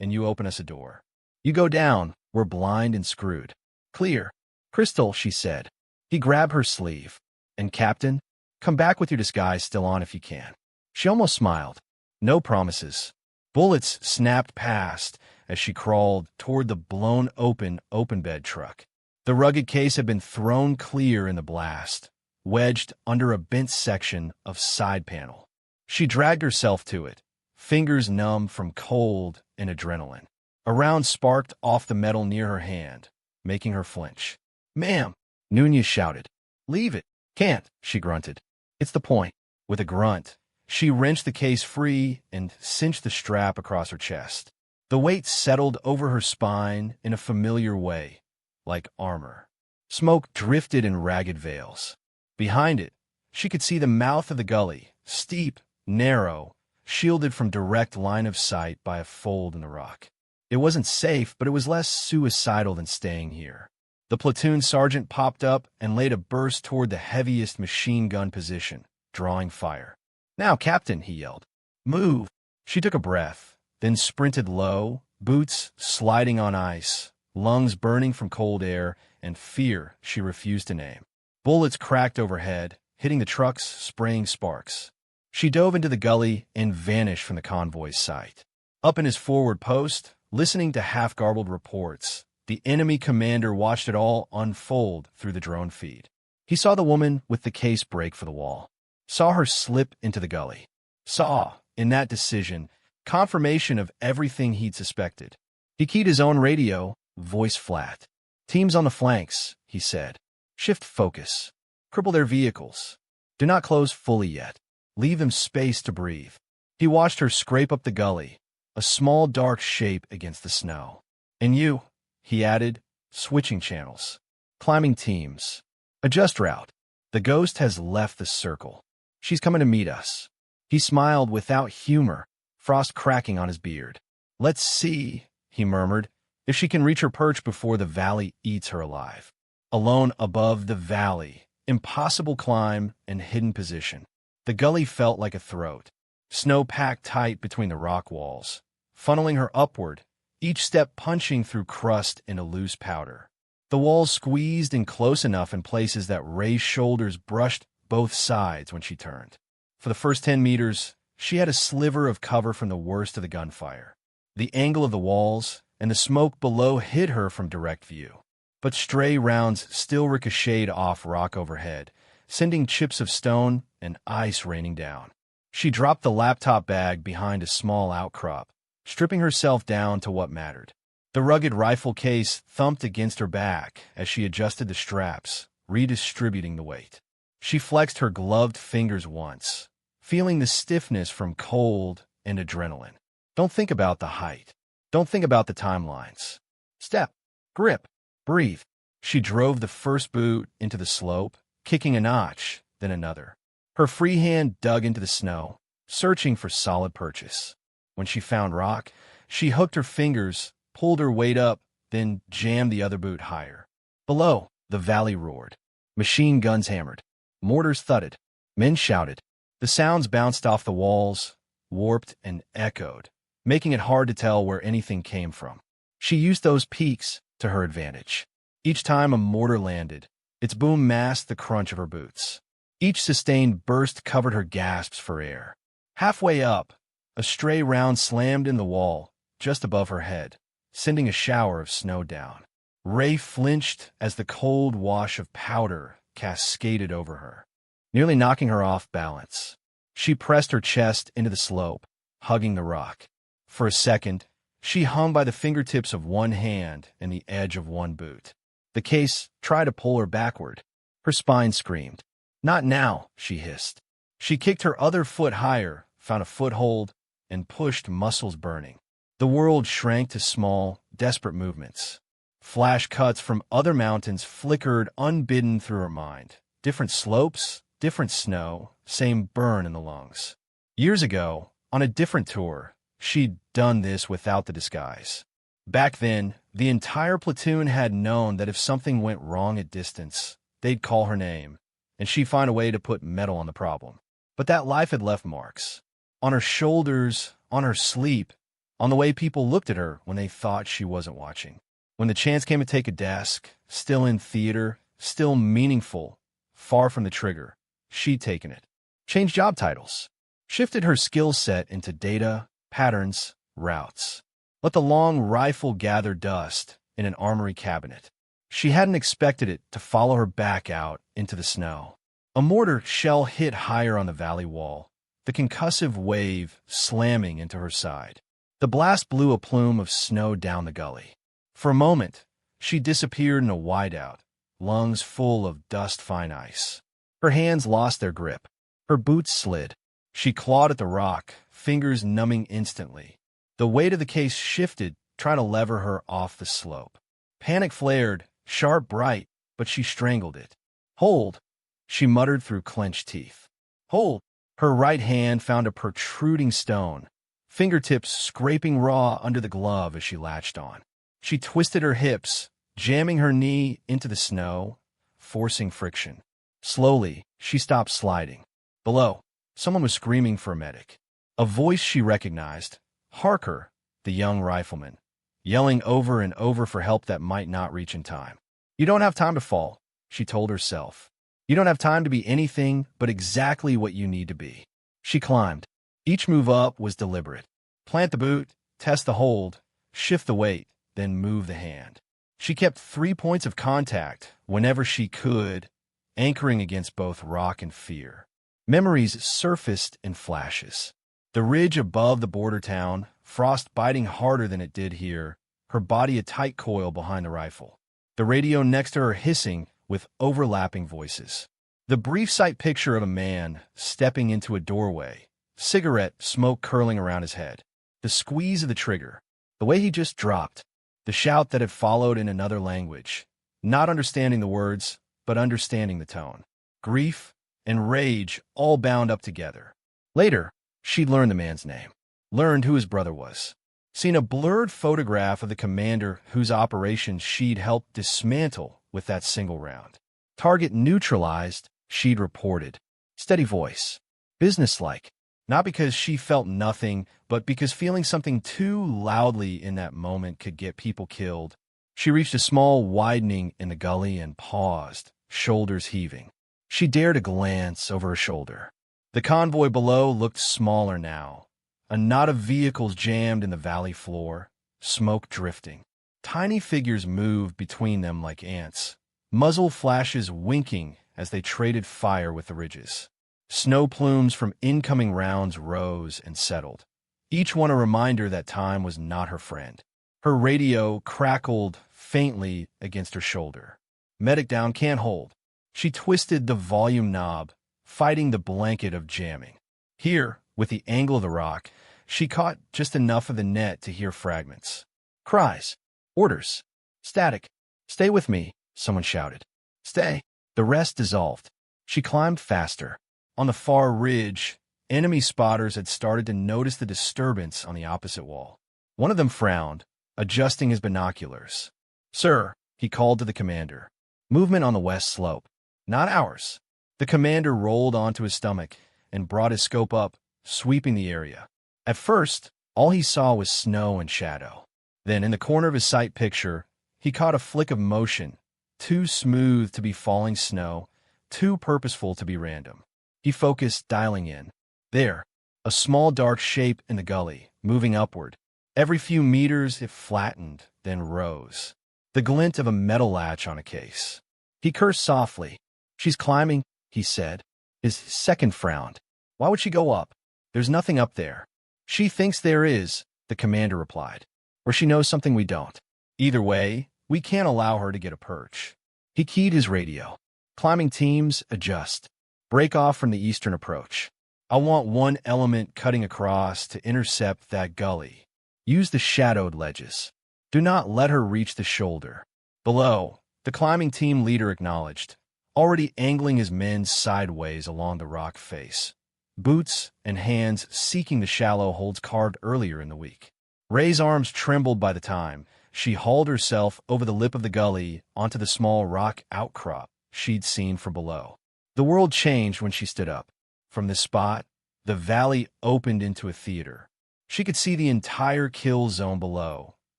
and you open us a door. You go down, we're blind and screwed." "Clear." "Crystal," she said. He grabbed her sleeve. "And Captain, come back with your disguise still on if you can." She almost smiled. No promises. Bullets snapped past as she crawled toward the blown open bed truck. The rugged case had been thrown clear in the blast, wedged under a bent section of side panel. She dragged herself to it, fingers numb from cold and adrenaline. A round sparked off the metal near her hand, making her flinch. "Ma'am," Nunez shouted. "Leave it." "Can't," she grunted. "It's the point." With a grunt, she wrenched the case free and cinched the strap across her chest. The weight settled over her spine in a familiar way, like armor. Smoke drifted in ragged veils. Behind it, she could see the mouth of the gully, steep, narrow, shielded from direct line of sight by a fold in the rock. It wasn't safe, but it was less suicidal than staying here. The platoon sergeant popped up and laid a burst toward the heaviest machine gun position, drawing fire. "Now, Captain," he yelled. "Move." She took a breath, then sprinted low, boots sliding on ice, lungs burning from cold air, and fear she refused to name. Bullets cracked overhead, hitting the trucks, spraying sparks. She dove into the gully and vanished from the convoy's sight. Up in his forward post, listening to half-garbled reports, the enemy commander watched it all unfold through the drone feed. He saw the woman with the case break for the wall, saw her slip into the gully, saw, in that decision, confirmation of everything he'd suspected. He keyed his own radio, voice flat. "Teams on the flanks," he said. "Shift focus. Cripple their vehicles. Do not close fully yet. Leave them space to breathe." He watched her scrape up the gully, a small dark shape against the snow. "And you," he added, switching channels. "Climbing teams. Adjust route. The ghost has left the circle. She's coming to meet us." He smiled without humor, frost cracking on his beard. "Let's see," he murmured, "if she can reach her perch before the valley eats her alive." Alone above the valley, impossible climb and hidden position. The gully felt like a throat, snow packed tight between the rock walls, funneling her upward, each step punching through crust into loose powder. The walls squeezed in close enough in places that Ray's shoulders brushed both sides when she turned. For the first 10 meters, she had a sliver of cover from the worst of the gunfire. The angle of the walls and the smoke below hid her from direct view. But stray rounds still ricocheted off rock overhead, sending chips of stone and ice raining down. She dropped the laptop bag behind a small outcrop, stripping herself down to what mattered. The rugged rifle case thumped against her back as she adjusted the straps, redistributing the weight. She flexed her gloved fingers once, feeling the stiffness from cold and adrenaline. Don't think about the height. Don't think about the timelines. Step, grip, breathe. She drove the first boot into the slope, kicking a notch, then another. Her free hand dug into the snow, searching for solid purchase. When she found rock, she hooked her fingers, pulled her weight up, then jammed the other boot higher. Below, the valley roared. Machine guns hammered. Mortars thudded. Men shouted. The sounds bounced off the walls, warped and echoed, making it hard to tell where anything came from. She used those peaks to her advantage. Each time a mortar landed, its boom masked the crunch of her boots. Each sustained burst covered her gasps for air. Halfway up, a stray round slammed in the wall, just above her head, sending a shower of snow down. Ray flinched as the cold wash of powder cascaded over her, nearly knocking her off balance. She pressed her chest into the slope, hugging the rock. For a second, she hung by the fingertips of one hand and the edge of one boot. The case tried to pull her backward. Her spine screamed. "Not now," she hissed. She kicked her other foot higher, found a foothold, and pushed, muscles burning. The world shrank to small, desperate movements. Flash cuts from other mountains flickered unbidden through her mind. Different slopes, different snow, same burn in the lungs. Years ago, on a different tour, She'd done this without the disguise. Back then, the entire platoon had known that if something went wrong at distance, they'd call her name, and she'd find a way to put metal on the problem. But that life had left marks. On her shoulders, on her sleep, on the way people looked at her when they thought she wasn't watching. When the chance came to take a desk, still in theater, still meaningful, far from the trigger, she'd taken it. Changed job titles. Shifted her skill set into data, patterns, routes. Let the long rifle gather dust in an armory cabinet. She hadn't expected it to follow her back out into the snow. A mortar shell hit higher on the valley wall, the concussive wave slamming into her side. The blast blew a plume of snow down the gully. For a moment, she disappeared in a wideout, lungs full of dust-fine ice. Her hands lost their grip. Her boots slid. She clawed at the rock, fingers numbing instantly. The weight of the case shifted, trying to lever her off the slope. Panic flared, sharp, bright, but she strangled it. "Hold," she muttered through clenched teeth. "Hold." Her right hand found a protruding stone, fingertips scraping raw under the glove as she latched on. She twisted her hips, jamming her knee into the snow, forcing friction. Slowly, she stopped sliding. Below, someone was screaming for a medic. A voice she recognized, Harker, the young rifleman, yelling over and over for help that might not reach in time. "You don't have time to fall," she told herself. "You don't have time to be anything but exactly what you need to be." She climbed. Each move up was deliberate. Plant the boot, test the hold, shift the weight, then move the hand. She kept 3 points of contact whenever she could, anchoring against both rock and fear. Memories surfaced in flashes. The ridge above the border town, frost biting harder than it did here, her body a tight coil behind the rifle. The radio next to her hissing with overlapping voices. The brief sight picture of a man stepping into a doorway, cigarette smoke curling around his head. The squeeze of the trigger, the way he just dropped, the shout that had followed in another language, not understanding the words, but understanding the tone. Grief and rage all bound up together. Later, she'd learned the man's name, learned who his brother was, seen a blurred photograph of the commander whose operation she'd helped dismantle with that single round. Target neutralized, she'd reported. Steady voice. Businesslike. Not because she felt nothing, but because feeling something too loudly in that moment could get people killed. She reached a small widening in the gully and paused, shoulders heaving. She dared a glance over her shoulder. The convoy below looked smaller now. A knot of vehicles jammed in the valley floor, smoke drifting. Tiny figures moved between them like ants, muzzle flashes winking as they traded fire with the ridges. Snow plumes from incoming rounds rose and settled, each one a reminder that time was not her friend. Her radio crackled faintly against her shoulder. "Medic down, can't hold." She twisted the volume knob, fighting the blanket of jamming. Here, with the angle of the rock, she caught just enough of the net to hear fragments. Cries. Orders. Static. "Stay with me," someone shouted. "Stay." The rest dissolved. She climbed faster. On the far ridge, enemy spotters had started to notice the disturbance on the opposite wall. One of them frowned, adjusting his binoculars. "Sir," he called to the commander. "Movement on the west slope." "Not ours." The commander rolled onto his stomach and brought his scope up, sweeping the area. At first, all he saw was snow and shadow. Then, in the corner of his sight picture, he caught a flick of motion, too smooth to be falling snow, too purposeful to be random. He focused, dialing in. There, a small dark shape in the gully, moving upward. Every few meters it flattened, then rose. The glint of a metal latch on a case. He cursed softly. "She's climbing," he said. His second frowned. "Why would she go up? There's nothing up there." "She thinks there is," the commander replied. "Or she knows something we don't. Either way, we can't allow her to get a perch." He keyed his radio. "Climbing teams, adjust. Break off from the eastern approach. I want one element cutting across to intercept that gully. Use the shadowed ledges. Do not let her reach the shoulder." Below, the climbing team leader acknowledged, already angling his men sideways along the rock face. boots and hands seeking the shallow holds carved earlier in the week. Ray's arms trembled by the time she hauled herself over the lip of the gully onto the small rock outcrop she'd seen from below. The world changed when she stood up. From this spot, the valley opened into a theater. She could see the entire kill zone below,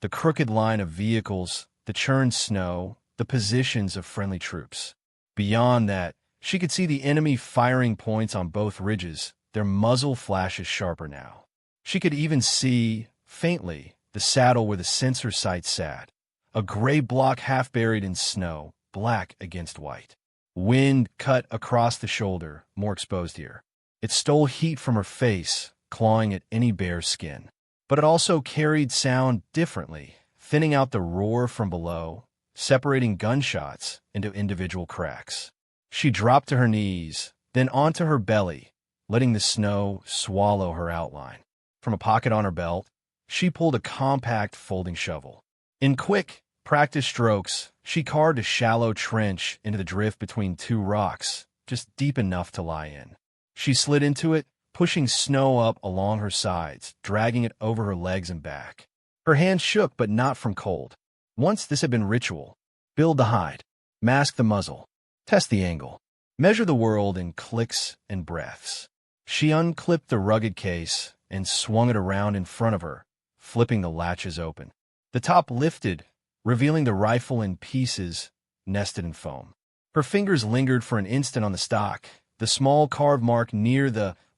the crooked line of vehicles, the churned snow, the positions of friendly troops. Beyond that, she could see the enemy firing points on both ridges, their muzzle flashes sharper now. She could even see, faintly, the saddle where the sensor sight sat, a gray block half buried in snow, black against white. Wind cut across the shoulder, more exposed here. It stole heat from her face, clawing at any bare skin. But it also carried sound differently, thinning out the roar from below, separating gunshots into individual cracks. She dropped to her knees, then onto her belly, letting the snow swallow her outline. From a pocket on her belt, she pulled a compact folding shovel. In quick, practiced strokes, she carved a shallow trench into the drift between two rocks, just deep enough to lie in. She slid into it, pushing snow up along her sides, dragging it over her legs and back. Her hands shook, but not from cold. Once this had been ritual. Build the hide, mask the muzzle, test the angle, measure the world in clicks and breaths. She unclipped the rugged case and swung it around in front of her, flipping the latches open. The top lifted, revealing the rifle in pieces nested in foam. Her fingers lingered for an instant on the stock, the small carved mark near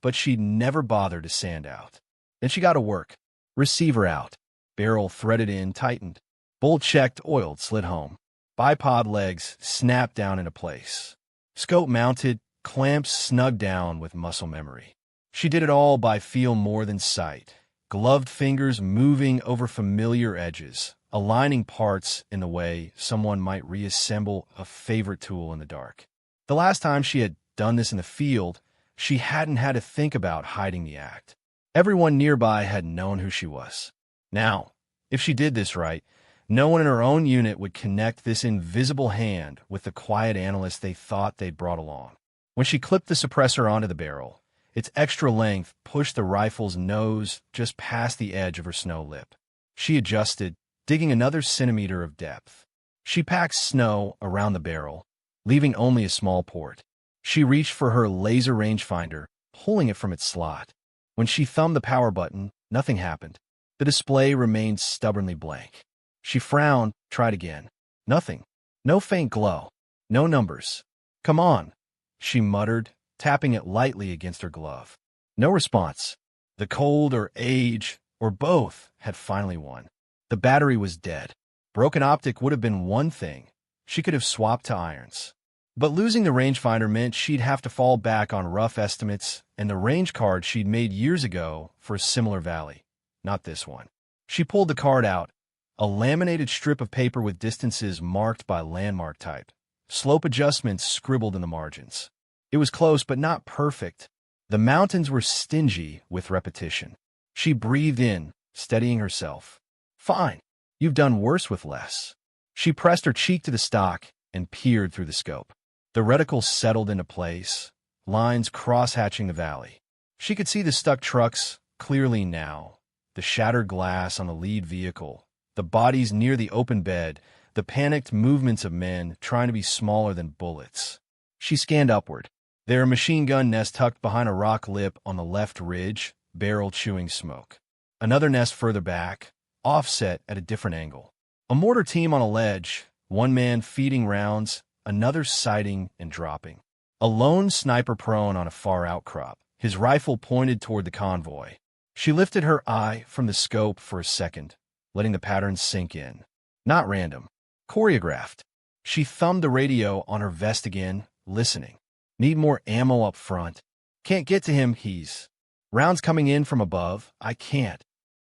but she'd never bothered to sand out. Then she got to work. Receiver out. Barrel threaded in, tightened. Bolt checked, oiled, slid home. Bipod legs snapped down into place. Scope mounted, clamps snugged down with muscle memory. She did it all by feel more than sight. Gloved fingers moving over familiar edges, aligning parts in the way someone might reassemble a favorite tool in the dark. The last time she had done this in the field, she hadn't had to think about hiding the act. Everyone nearby had known who she was. Now, if she did this right, no one in her own unit would connect this invisible hand with the quiet analyst they thought they'd brought along. When she clipped the suppressor onto the barrel, its extra length pushed the rifle's nose just past the edge of her snow lip. She adjusted, digging another centimeter of depth. She packed snow around the barrel, leaving only a small port. She reached for her laser rangefinder, pulling it from its slot. When she thumbed the power button, nothing happened. The display remained stubbornly blank. She frowned, tried again. Nothing. No faint glow. No numbers. Come on, she muttered, tapping it lightly against her glove. No response. The cold or age, or both, had finally won. The battery was dead. Broken optic would have been one thing. She could have swapped to irons. But losing the rangefinder meant she'd have to fall back on rough estimates and the range card she'd made years ago for a similar valley. Not this one. She pulled the card out, a laminated strip of paper with distances marked by landmark type, slope adjustments scribbled in the margins. It was close but not perfect. The mountains were stingy with repetition. She breathed in, steadying herself. Fine. You've done worse with less. She pressed her cheek to the stock and peered through the scope. The reticle settled into place, lines cross-hatching the valley. She could see the stuck trucks clearly now, the shattered glass on the lead vehicle, the bodies near the open bed, the panicked movements of men trying to be smaller than bullets. She scanned upward. Their machine gun nest tucked behind a rock lip on the left ridge, barrel chewing smoke. Another nest further back, offset at a different angle. A mortar team on a ledge, one man feeding rounds, another sighting and dropping. A lone sniper prone on a far outcrop, his rifle pointed toward the convoy. She lifted her eye from the scope for a second, letting the pattern sink in. Not random. Choreographed. She thumbed the radio on her vest again, listening. Need more ammo up front. Can't get to him, he's. Rounds coming in from above, I can't.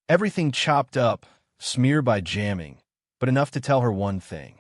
Everything chopped up, smeared by jamming, but enough to tell her one thing.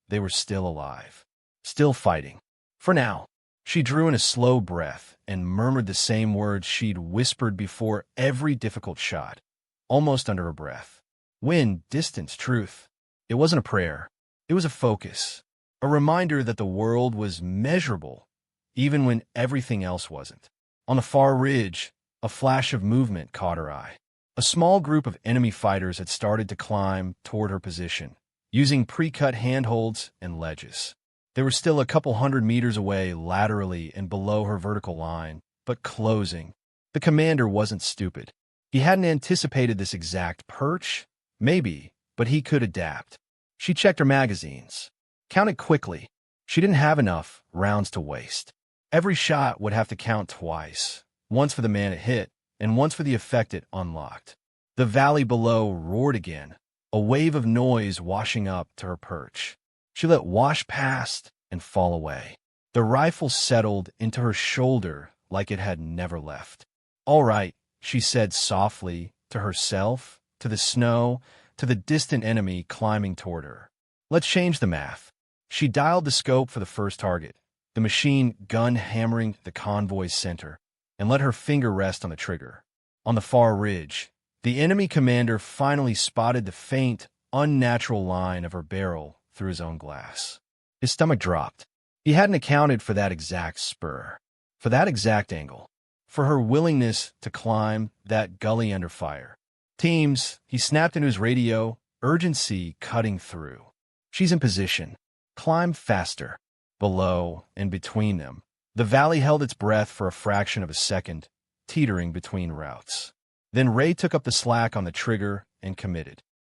They were still alive. Still fighting. For now. She drew in a slow breath and murmured the same words she'd whispered before every difficult shot, almost under her breath. Wind, distance, truth. It wasn't a prayer. It was a focus. A reminder that the world was measurable, even when everything else wasn't. On the far ridge, a flash of movement caught her eye. A small group of enemy fighters had started to climb toward her position, using pre-cut handholds and ledges. They were still a couple 100 meters away laterally and below her vertical line, but closing. The commander wasn't stupid. He hadn't anticipated this exact perch, maybe, but he could adapt. She checked her magazines, counted quickly. She didn't have enough rounds to waste. Every shot would have to count twice, once for the man it hit, and once for the effect it unlocked. The valley below roared again, a wave of noise washing up to her perch. She let wash past and fall away. The rifle settled into her shoulder like it had never left. "All right," she said softly to herself, to the snow, to the distant enemy climbing toward her. "Let's change the math." She dialed the scope for the first target, the machine gun hammering the convoy's center, and let her finger rest on the trigger. On the far ridge, the enemy commander finally spotted the faint, unnatural line of her barrel through his own glass. His stomach dropped. He hadn't accounted for that exact spur, for that exact angle, for her willingness to climb that gully under fire. "Teams," he snapped into his radio, urgency cutting through. "She's in position. Climb faster." Below and between them, the valley held its breath for a fraction of a second, teetering between routes. Then Ray took up the slack on the trigger and committed.